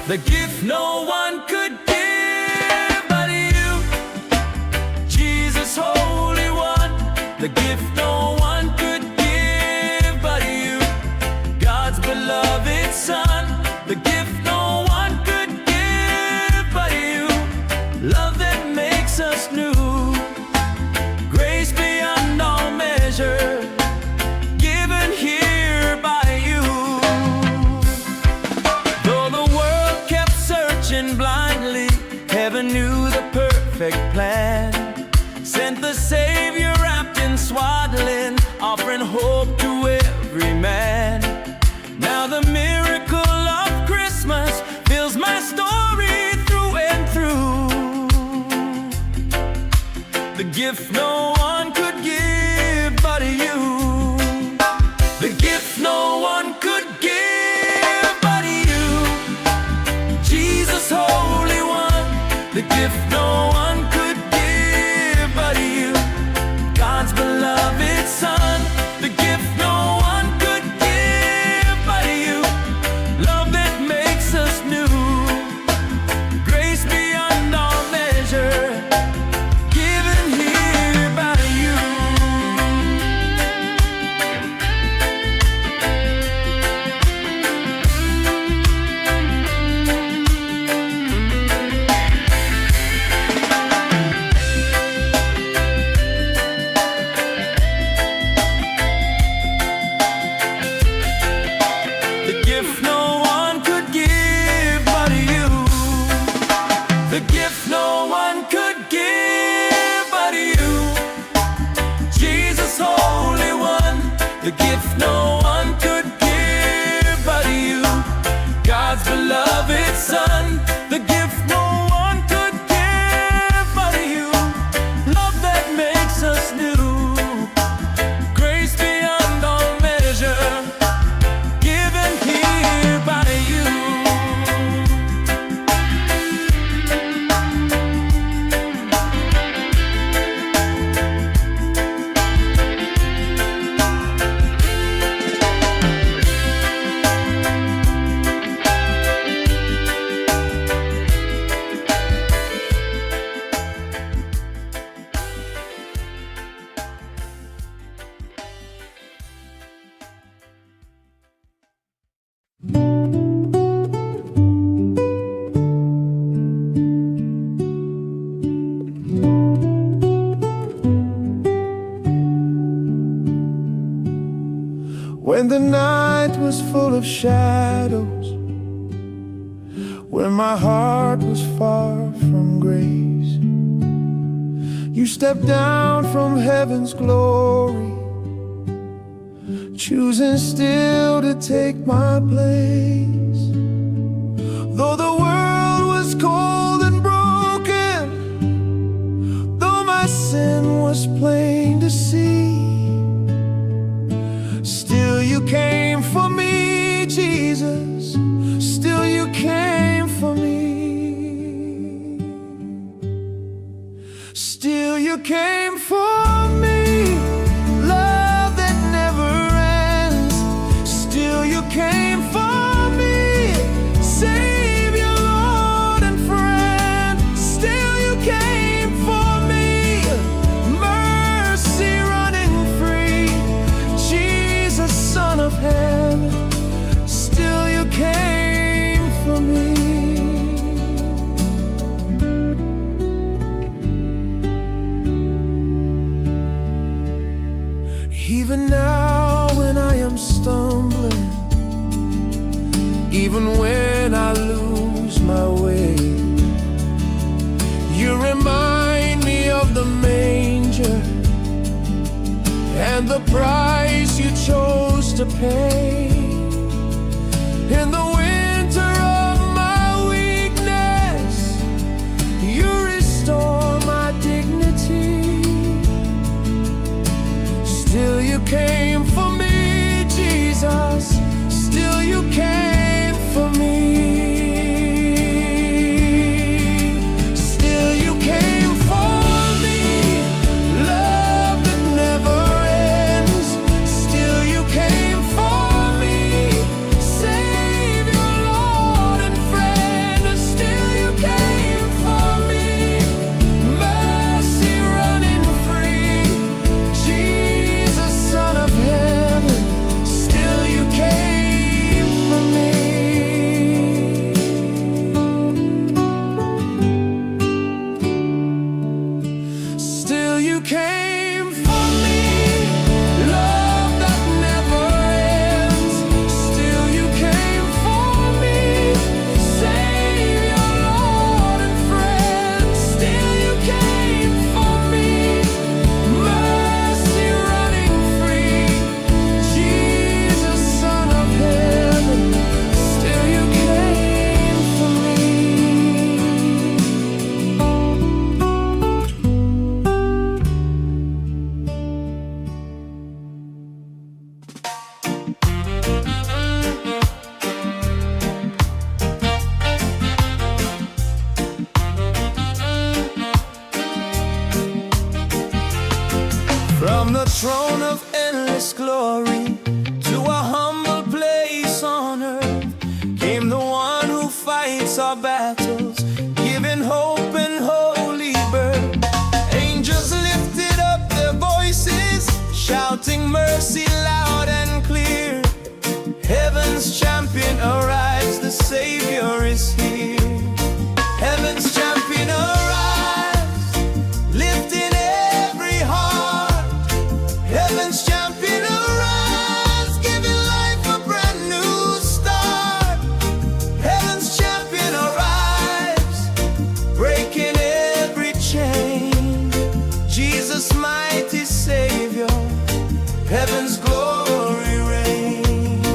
The gift no one could give but you. Jesus, Holy One. The gift no one could give but you. God's beloved Son. The gift no one could give but you. Love that makes us new. Grace beyond all measure, given here by you. Though the world kept searching blindly, heaven knew the perfect plan. Sent the Savior wrapped in swaddling, offering hope to every man. Now the miracle of Christmas fills my story through and through. The gift no one could give but you. The gift no one could give but you. Jesus, Holy One. The gift no one could give but you. God's beloved Son. The gift no one could give but you. Love that makes us new. Grace beyond all measure, given here by you. The gift no one could give but you. The gift no one could give but you. Jesus, Holy One. The gift no one could give but you. God's beloved Son. The gift no one could give but you. Love that makes us new. Grace beyond all measure, given here by you. When the night was full of shadows, when my heart was far from grace, you stepped down from heaven's glory, choosing still to take my place. came for me, love that never ends. Still you came for me, Savior, Lord and friend. Still you came for me, mercy running free, Jesus, Son of Heaven. Still you came for me. Even now when I am stumbling, even when I lose my way, you remind me of the manger and the price you chose to pay. In the winter of my weakness, you restore my dignity. Still you came for me, Jesus. Still you came for me. Still you came for me, love that never ends. Still you came for me, Savior, Lord and friend. Still you came for me, mercy running free, Jesus, Son of Heaven. Still you came for me. Still you came for me, love that never ends. Still you came for me, Savior, Lord and friend. Still you came for me, mercy running free, Jesus, Son of Heaven. Still you came for me. From the throne of endless glory to a humble place on earth came the one who fights our battles, giving hope and holy birth. Angels lifted up their voices, shouting mercy loud and clear. Heaven's champion arrives, the Savior is here. Heaven's champion arrives, lifting every heart. Heaven's champion arrives, giving life a brand new start. Heaven's champion arrives, breaking every chain. Jesus, mighty Savior, heaven's glory reigns.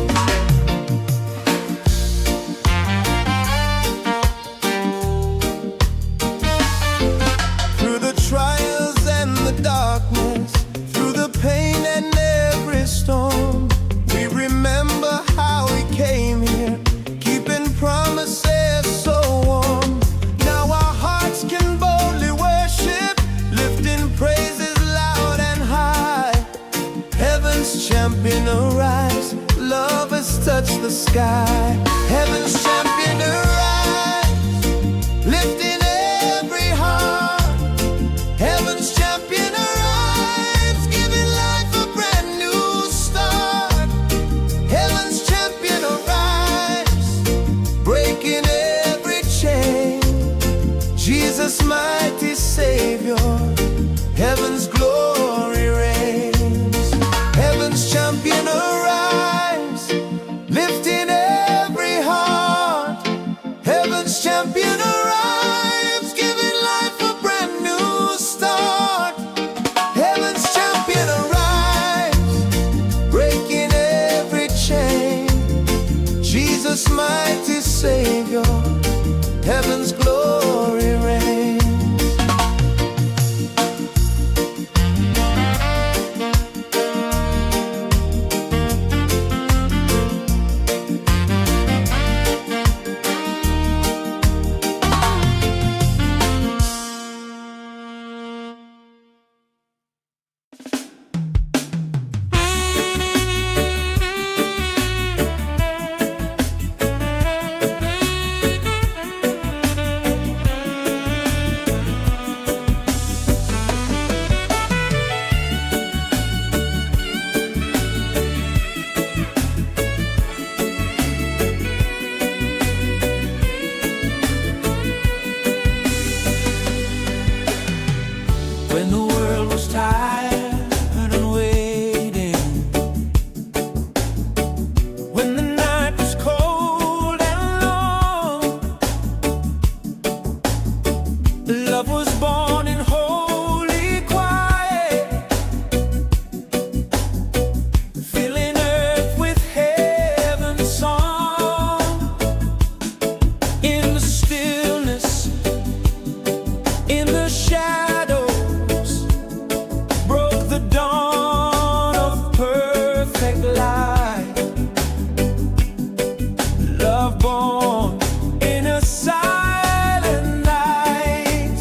born in a silent night.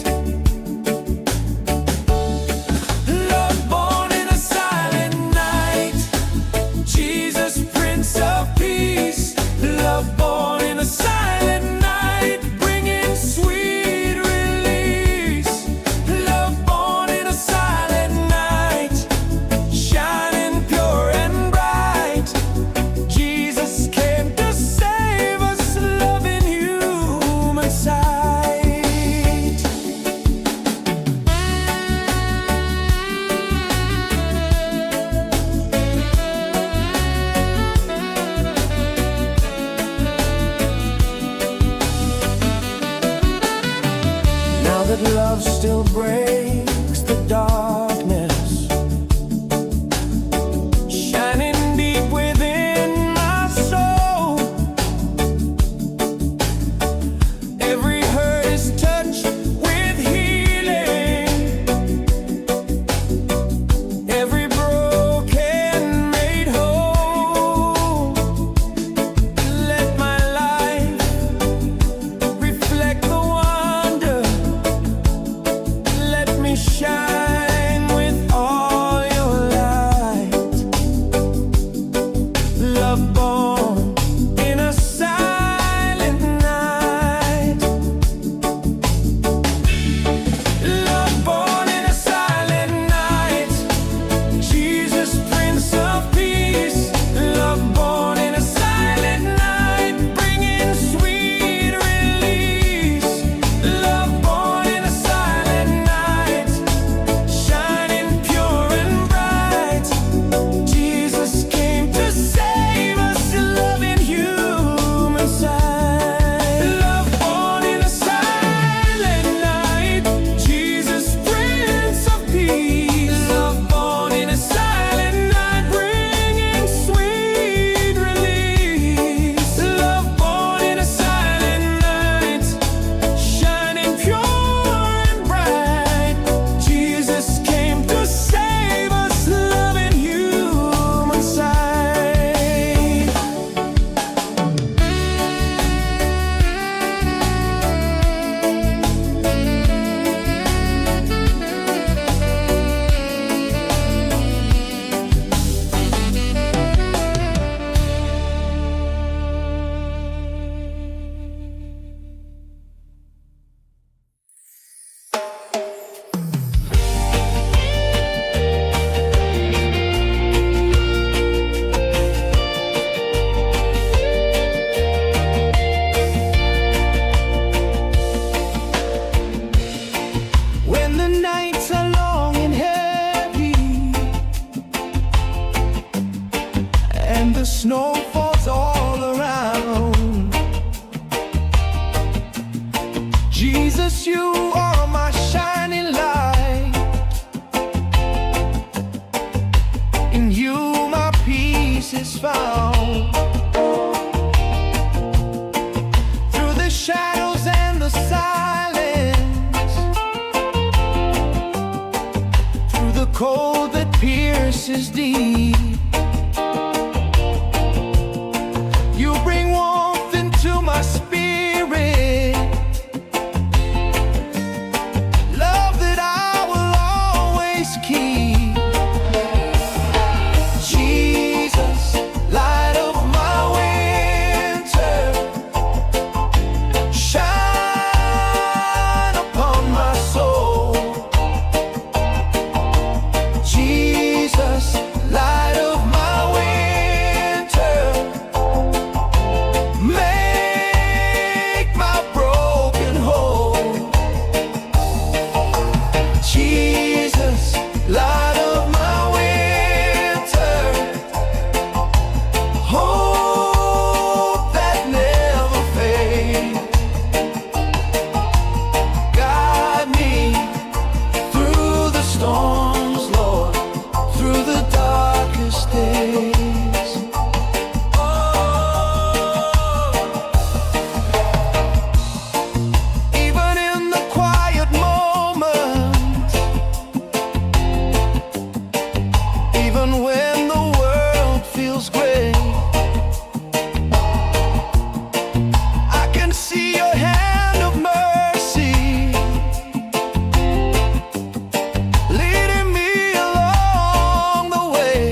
Love born in a silent night. Jesus, Prince of Peace. Love born in a silent night, bringing sweet release. Love born in a silent night, shining pure and bright. Jesus came to save us, love in human sight. Now that love still breaks the darkness, shining deep within my soul. Every hurt is touched with healing, every broken made whole. Let my life reflect the wonder. Let me shine with all your light. Love born in a silent night. Love born in a silent night. Jesus, Prince of Peace. Love born in a silent night, bringing sweet release. Love born in a silent night, shining pure and bright. Jesus came to save us, love in human sight. Love born in a silent night. Jesus, Prince of Peace. Love born in a silent night, bringing sweet release. Love born in a silent night, shining pure and bright. Jesus came to save us, love in human sight. When the nights are long and heavy, and the snow falls all around, Jesus, you are my shining light. In you my peace is found. Through the shadows and the silence, through the cold that pierces deep, you bring warmth into my spirit. Love that I will always keep. Jesus, light of my winter, shine upon my soul. Jesus, light of see your hand of mercy leading me along the way.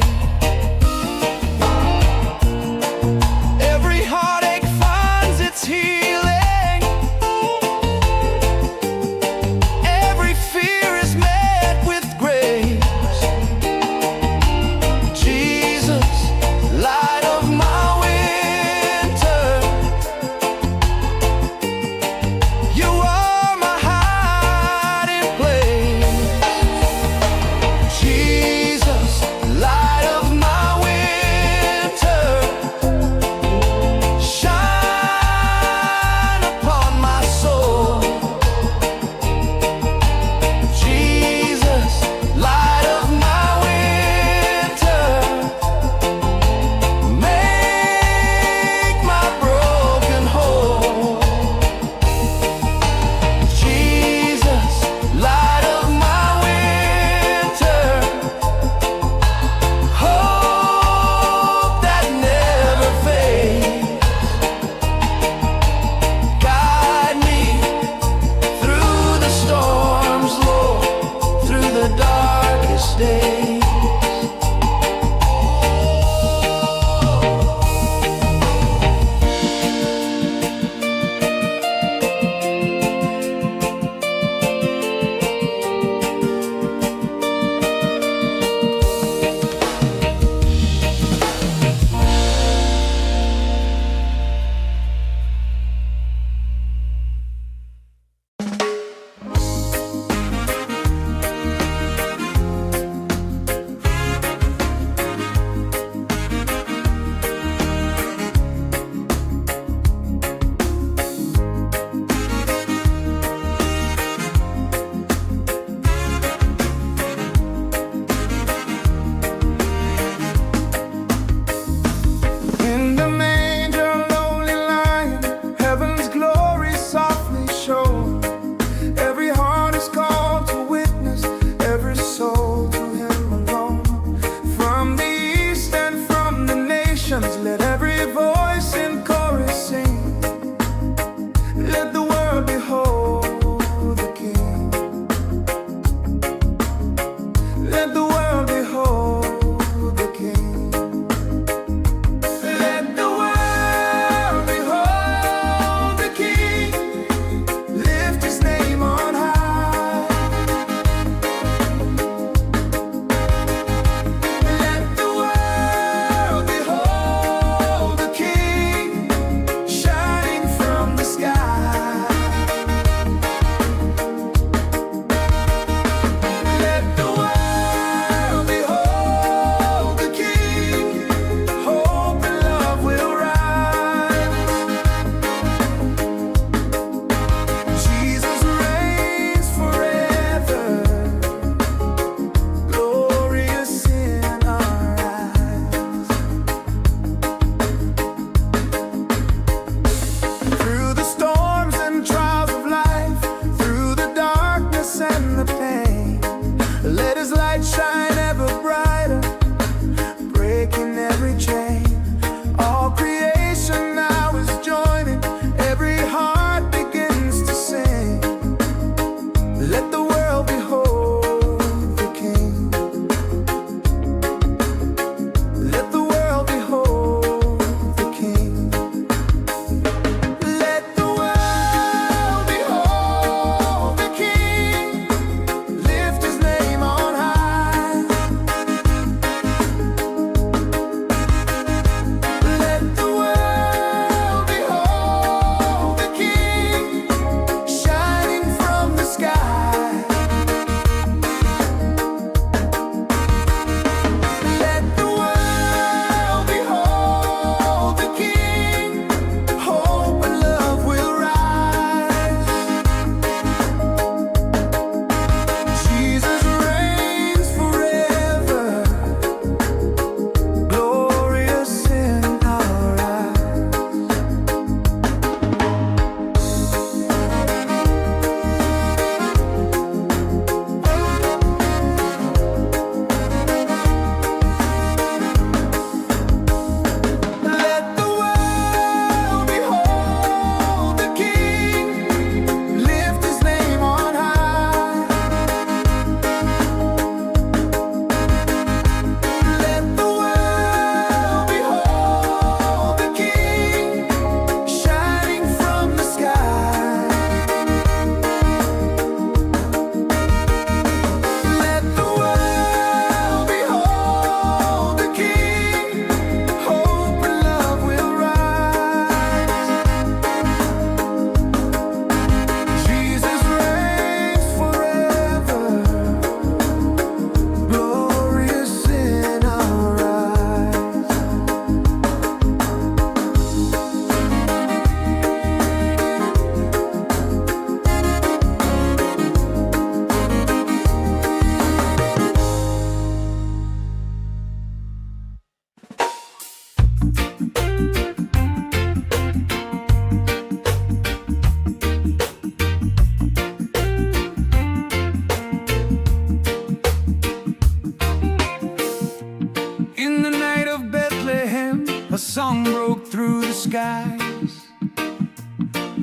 Every heartache finds its healing, every fear is met with grace. Jesus, light of my winter,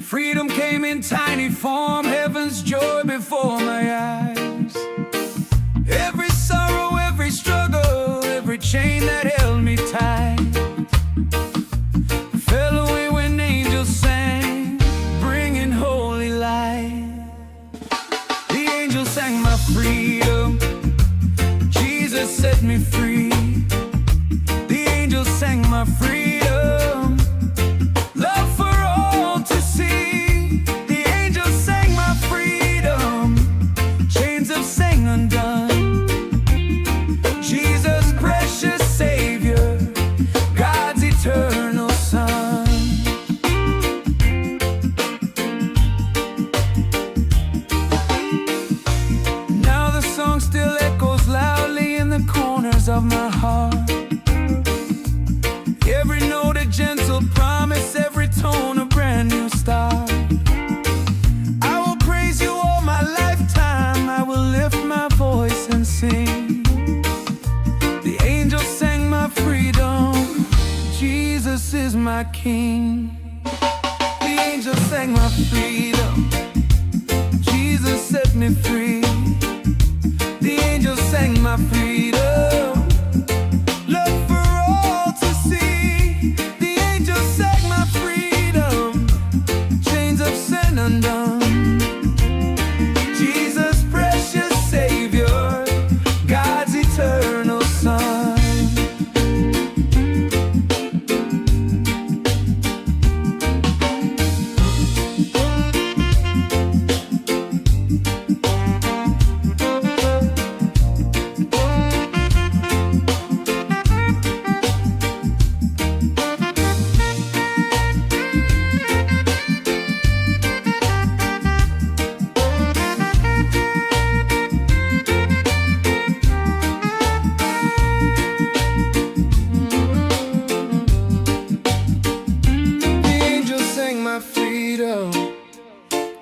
Freedom came in tiny form, heaven's joy before my eyes. Every sorrow, every struggle, every chain that held me tight fell away when angels sang, bringing holy light. The angels sang my freedom, Jesus set me free. The angels sang my freedom, love for all to see. The angels sang my freedom, chains of sin undone. Jesus, precious Savior, God's eternal Son. Now the song still echoes loudly in the corners of my heart. Every note a gentle promise, every tone a brand new start. I will praise you all my lifetime, I will lift my voice and sing. The angels sang my freedom, Jesus is my King. The angels sang my freedom, Jesus set me free. The angels sang my freedom, love for all to see. The angels sang my freedom, chains of sin undone. Jesus, precious Savior, God's eternal Son.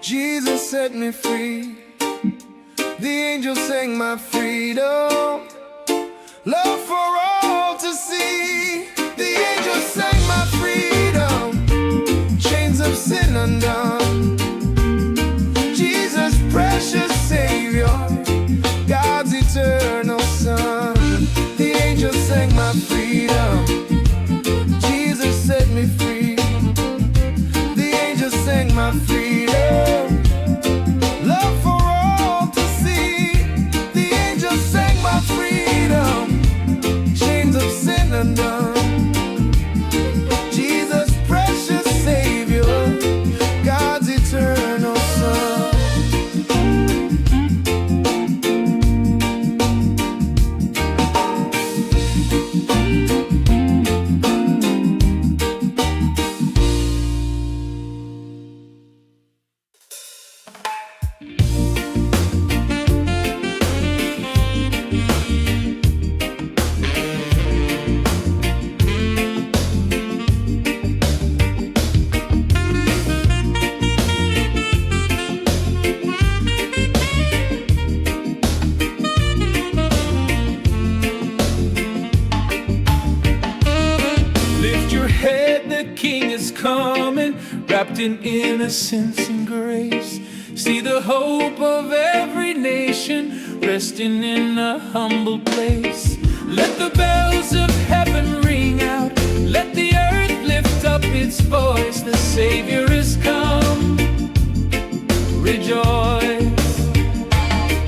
Jesus set me free. The angels sang my freedom, love for all to see. The angels sang my freedom, chains of sin undone. Jesus, precious Savior, God's eternal Son. The angels sang my freedom, Jesus set me free. The angels sang my freedom, love for all to see. The angels sang my freedom, chains of sin undone. Jesus, precious Savior, God's eternal Son. King is coming, wrapped in innocence and grace. See the hope of every nation resting in a humble place. Let the bells of heaven ring out, let the earth lift up its voice. The Savior is come, rejoice.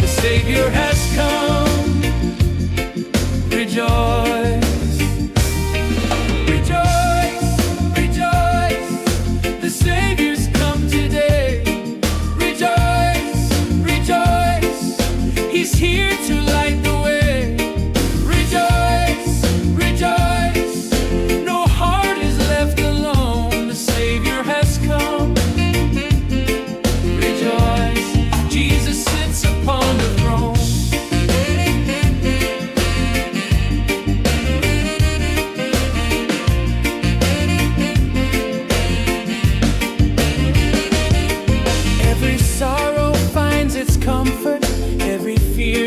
The Savior has come, rejoice. The Savior's come today. Rejoice, rejoice. He's here to light the way. Rejoice, rejoice. No heart is left alone. The Savior has come. Rejoice. Jesus sits upon the throne.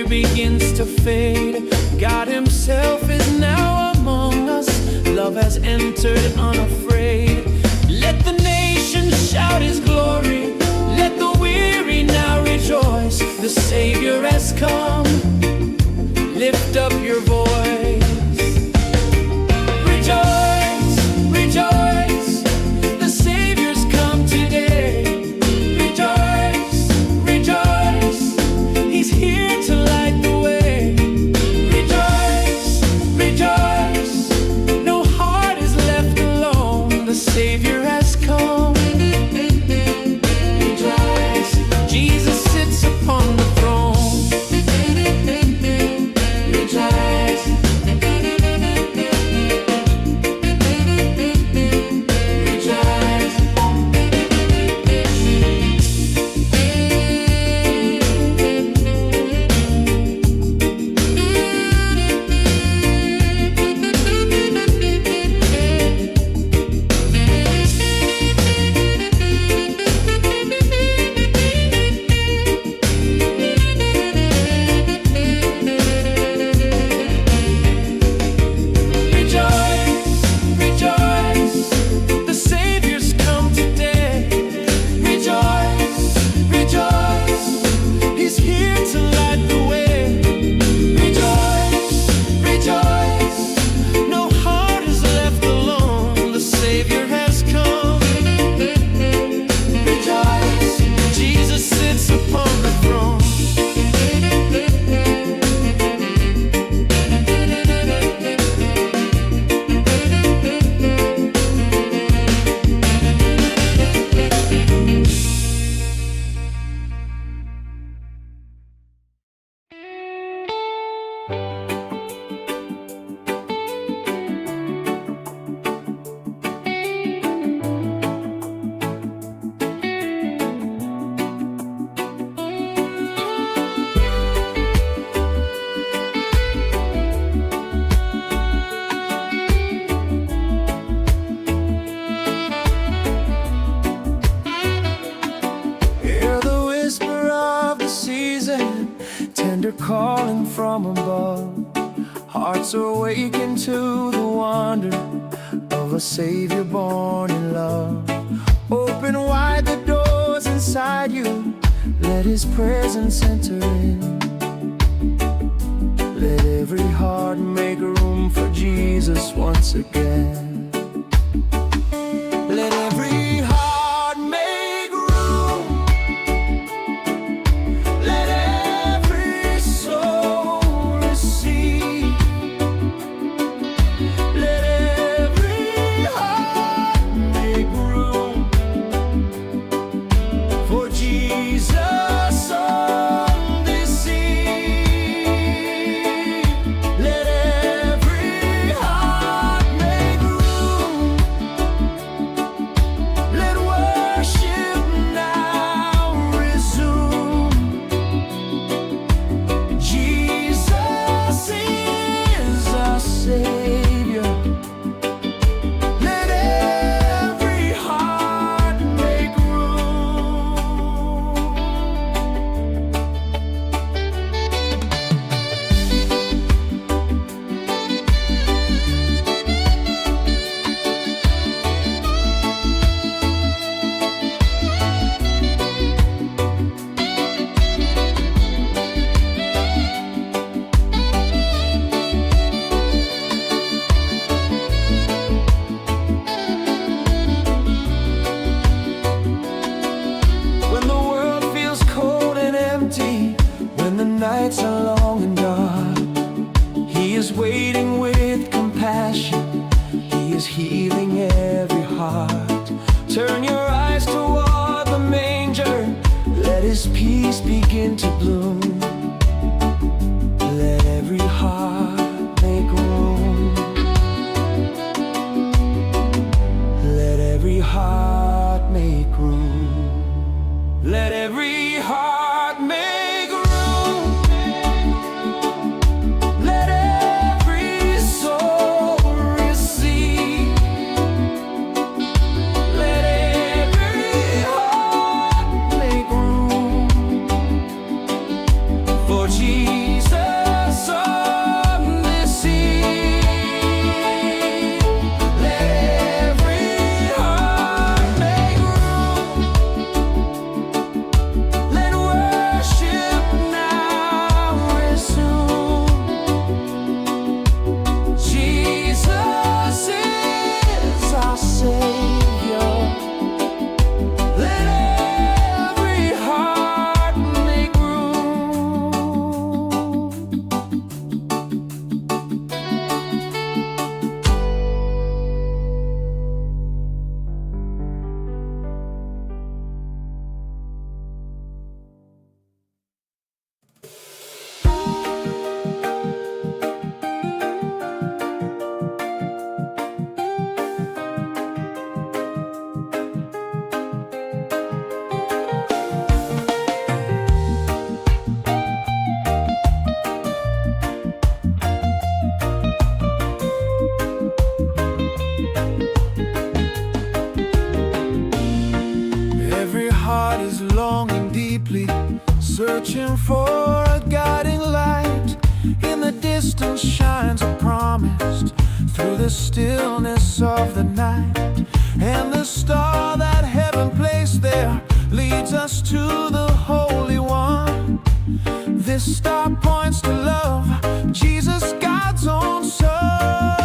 Begins to fade. God himself is now among us. Love has entered unafraid. Let the nations shout his glory. tender calling from above. Hearts are awakened to the wonder of a Savior born in love. Open wide the doors inside you, let His presence enter in. Let every heart make room for Jesus once again. Let every heart make room. Let every soul receive. Let every heart make room for Jesus on this eve. Let every heart make room. Let worship now resume. Jesus is our Savior. Let every heart make room. When the world feels cold and empty, when the nights are long and dark, He is waiting with compassion. He is healing every heart. Turn your eyes toward the manger. Let His peace begin to bloom. Let every heart make room. Let every heart make room. Let every heart make room. Let every soul receive. Let every heart make room for Jesus on this eve. Let every heart make room. Let worship now resume. Jesus is our Savior. Let every heart make room. Every heart is longing deeply, searching for a guiding light. In the distance shines a promise through the stillness of the night. And the star that heaven placed there leads us to the Holy One. This star points to love, Jesus, God's own Son.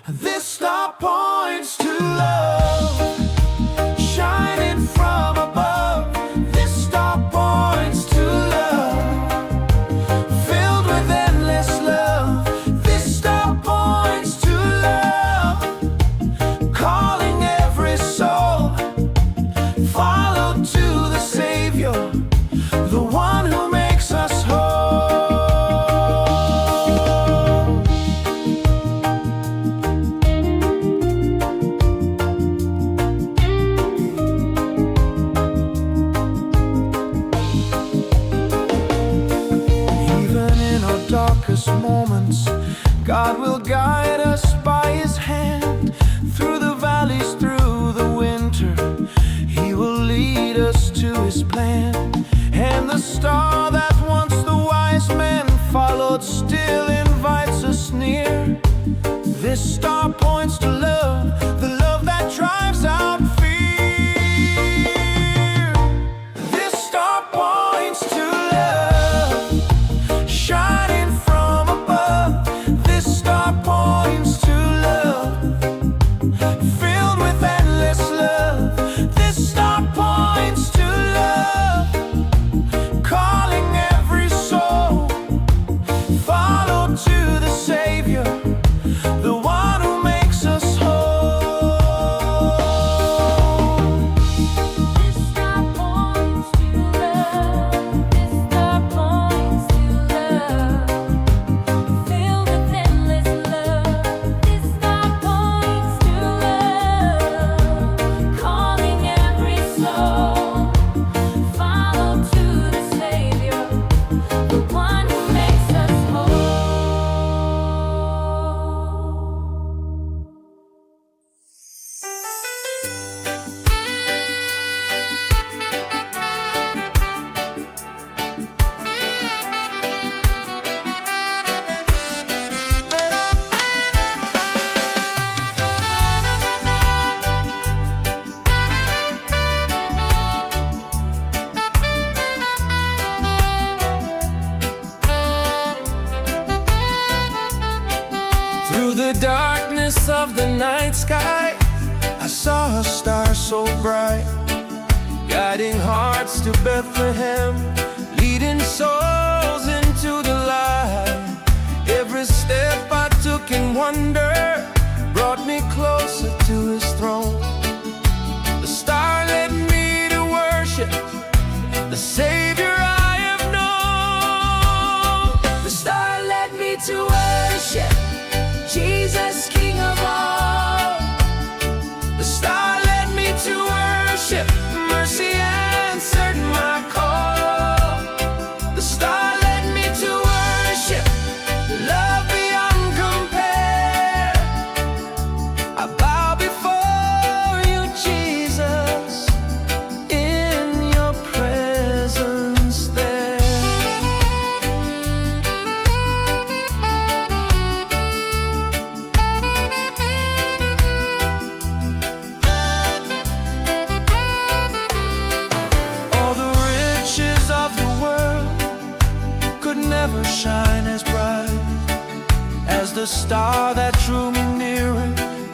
This star points to love, shining from above. This star points to love, filled with endless love. This star points to love, calling every soul. Follow to the Savior, the one who makes us whole. Even in our darkest moments, God will guide us by His hand. Through the valleys, through the winter, He will lead us to His plan. And the star that darkness of the night sky, I saw a star so bright, guiding hearts to Bethlehem, leading souls into the light. Every step I took in wonder brought me closer to His throne. The star led me to worship the Savior I have known. The star led me to worship Jesus, King of all. The star led me to worship, mercy answered my call. The star led me to worship, love beyond compare. I bow before you, Jesus, in your presence there. All the riches of the world could never shine as bright as the star that drew me nearer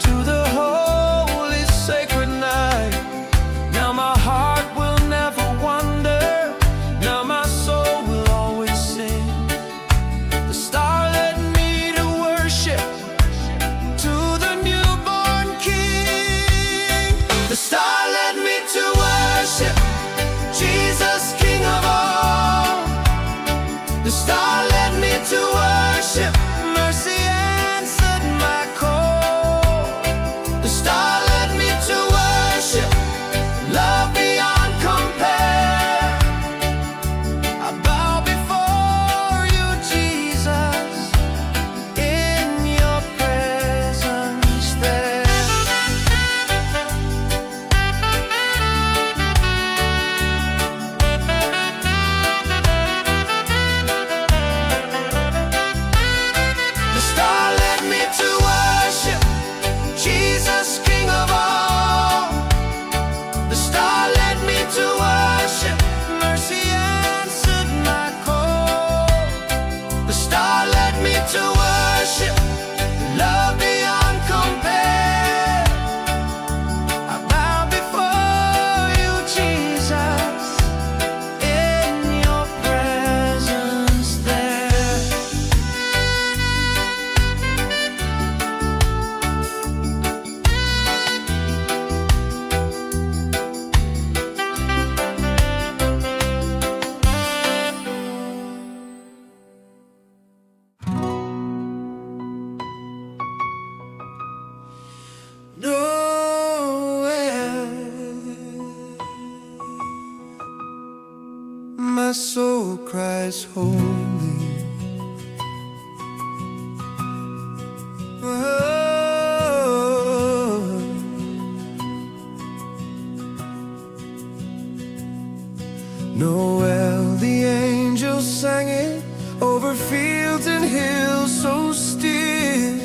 to the holy sacred night. Now my heart will never wander, now my soul will always sing. The star led me to worship to the newborn King. The star led me to worship Jesus, King of all. The star led me to worship, mercy answered my call. The star led me to worship, love beyond compare. I bow before you, Jesus, in your presence there. The star led me to worship Jesus, King of all. The star led me to worship, mercy answered my call. The star led me to worship, love beyond compare. I bow before you, Jesus, in your presence there. Nowhere my soul cries holy. Oh, Noel, the angels sang it over fields and hills so still.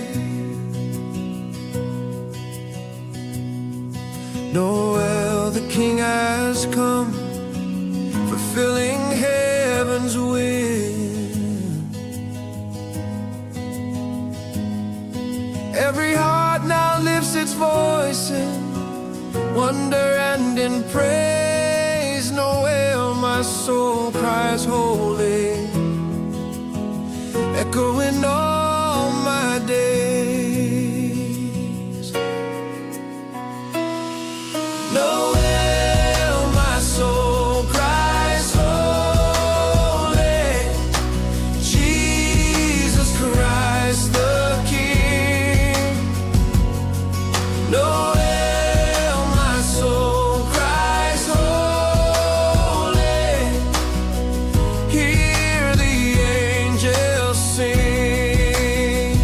Noel, the King has come, fulfilling heaven's will. Every heart now lifts its voice in wonder and in praise. Noel, my soul cries holy, echoing all my days. Noel, my soul cries holy, Jesus Christ the King. Noel, my soul cries holy, hear the angels sing.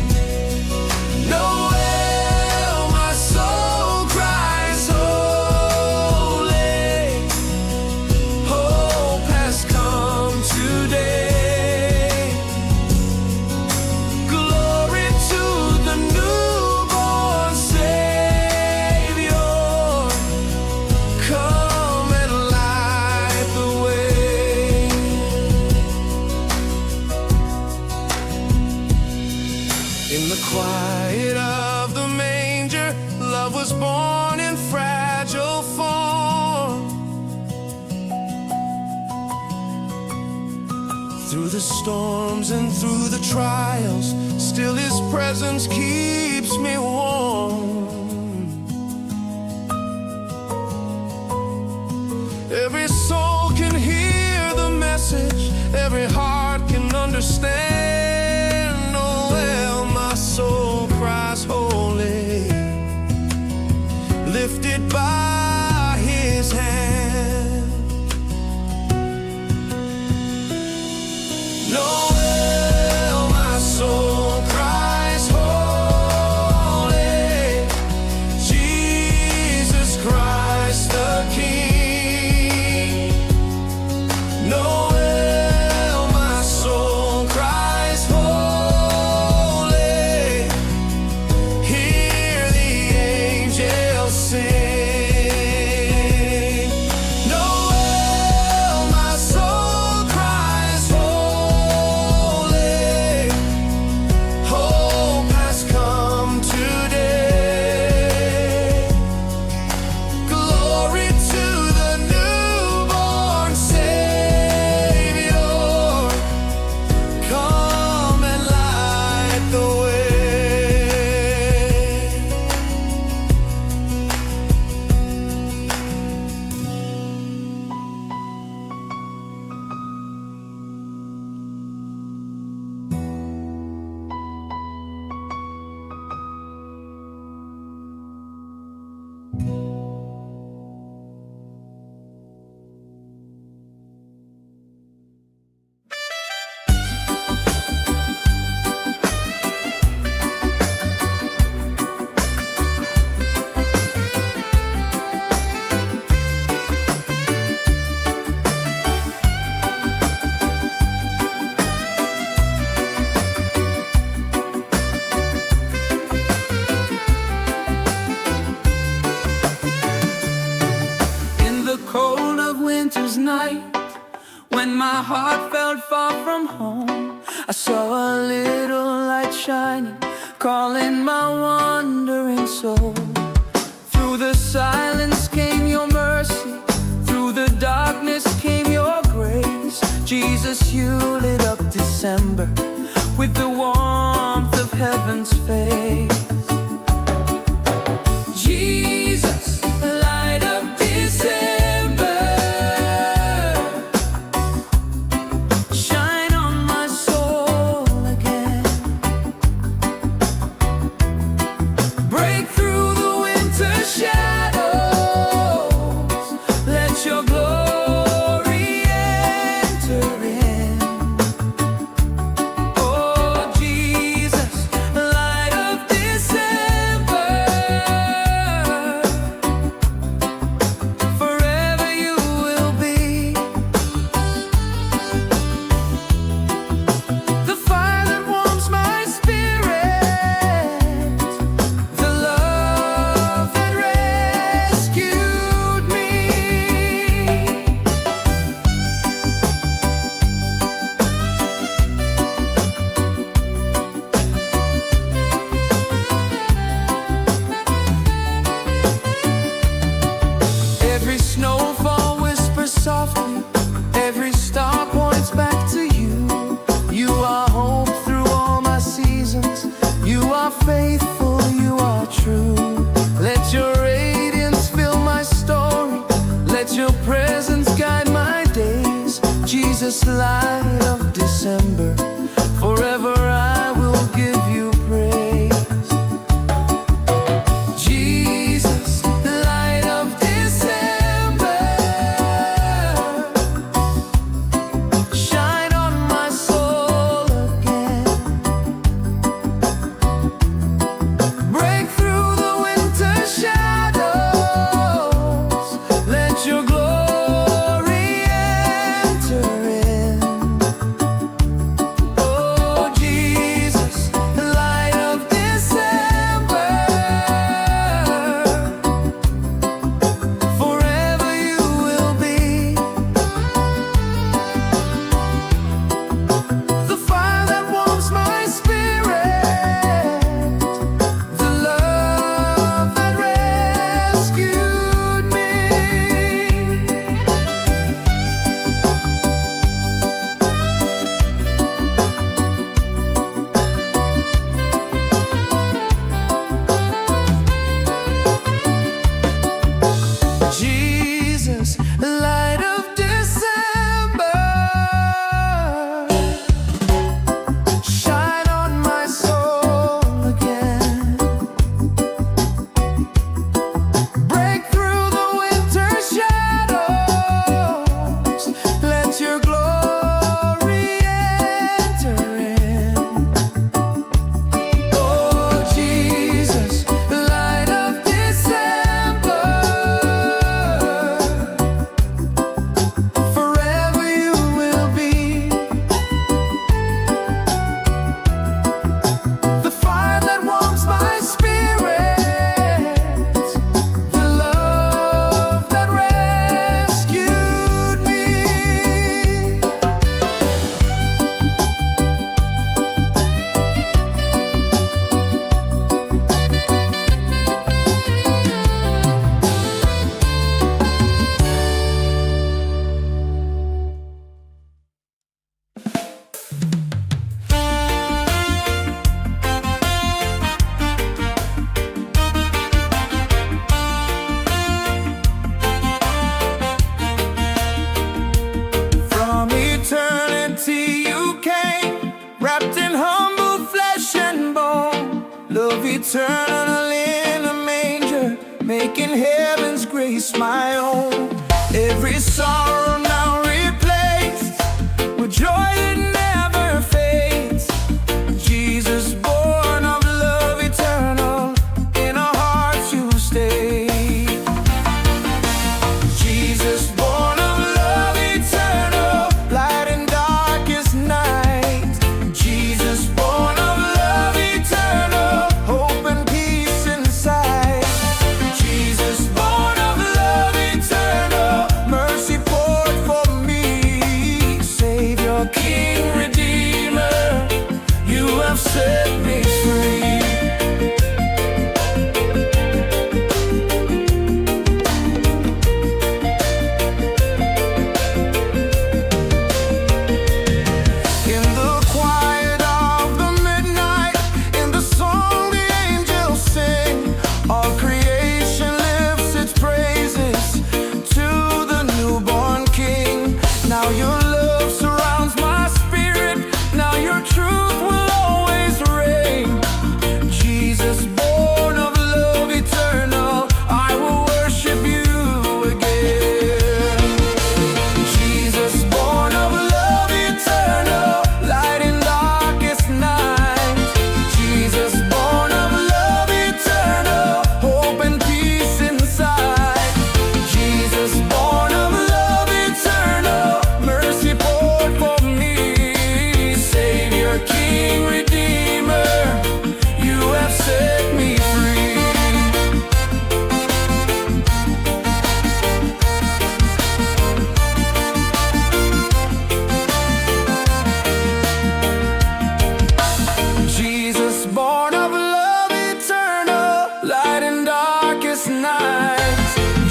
Through the storms and through the trials, still His presence keeps me warm. Every soul can hear the message, every heart can understand. Oh, well, my soul cries holy, lifted by His hand. Noel, my soul cries holy, Jesus Christ the King. Noel, my soul cries holy, hear the angels sing. Noel, my soul cries holy, hope has come today. Glory to the newborn Savior, come and light the way. In the cold of winter's night, when my heart felt far from home, I saw a little light shining, calling my wandering soul. Through the silence came your mercy, through the darkness came your grace. Jesus, you lit up December with the warmth of heaven's face. Jesus, light of December, shine on my soul again. Break through the winter shadows, let your glory enter in. Oh, Jesus, light of December, forever you will be. The fire that warms my spirit, the love that rescued me. Every snowfall whispers softly, every star points back to you. You are hope through all my seasons, you are faithful, you are true. Let your radiance fill my story, let your presence guide my days. Jesus, light of December, forever I will give you praise. Jesus, light of December, shine on my soul again. Break through the winter shadows, let your glory enter in. Oh, Jesus, light eternal in a manger, making heaven's grace my own. Every sorrow now replaced with joy that never fades. Jesus, born of love eternal, in our hearts you stay. Jesus, born of love eternal, light in darkest night. Jesus, born of love eternal, hope and peace inside. Jesus, born of love eternal, mercy poured for me. Savior, King, Redeemer, you have set me free. In the quiet of the midnight, in the song the angels sing, all creation lifts its praises to the newborn King. Now your love surrounds my spirit, now your truth will always reign. Jesus, born of love eternal, I will worship you again. Jesus, born of love eternal, light in darkest night. Jesus, born of love eternal, hope and peace inside. Jesus, born of love eternal, mercy poured for me. Savior, King, Redeemer, you have set me free. Jesus, born of love eternal, light in darkest night.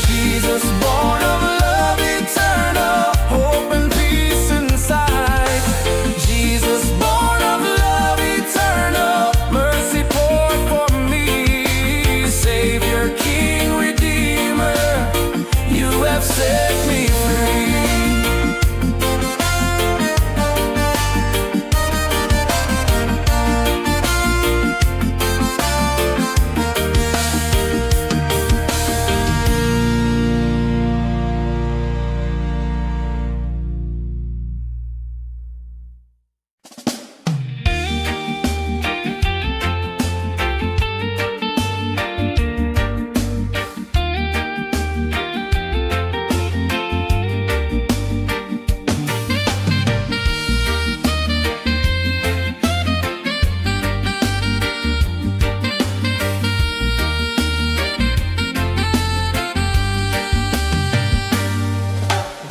Jesus, born of love eternal, hope and peace inside. Jesus, born of love eternal, mercy poured for me. Savior, King, Redeemer, you have set me free.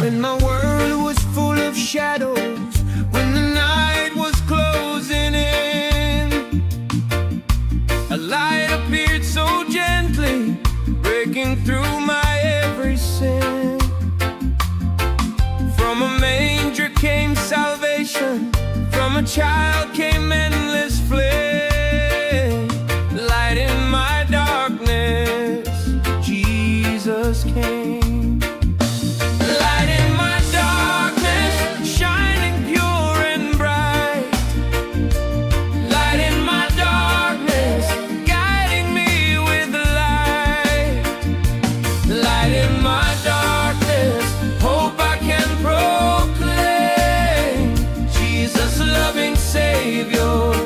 When my world was full of shadows, when the night was closing in, a light appeared so gently, breaking through my every sin. From a manger came salvation, from a child came endless flame. Light in my darkness, Jesus came. Light in my darkness, shining pure and bright. Light in my darkness, guiding me with light. Light in my darkness, hope I can proclaim. Jesus, loving Savior,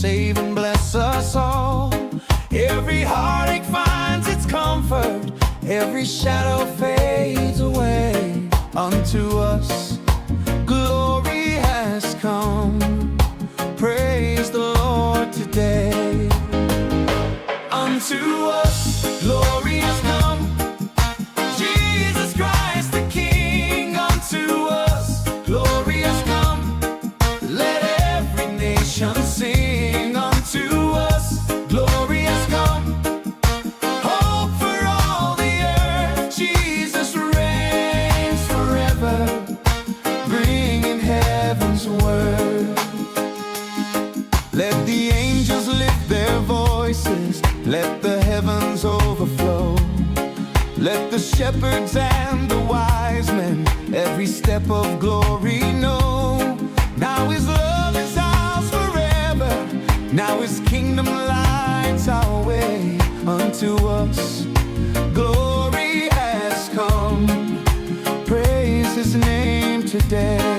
save and bless us all. Every heartache finds its comfort, Every shadow fades away. Unto us glory has come. Praise the Lord today. unto us glory has come. Jesus Christ the King, unto us glory has come. Let every nation sing, unto us glory has come. Hope for all the earth, Jesus reigns forever, bringing heaven's word. Let the angels lift their voices, let the heavens overflow. Let the shepherds and the wise men every step of glory know. Now his love is ours forever, now his kingdom lights our way. Unto us glory has come. Praise his name today.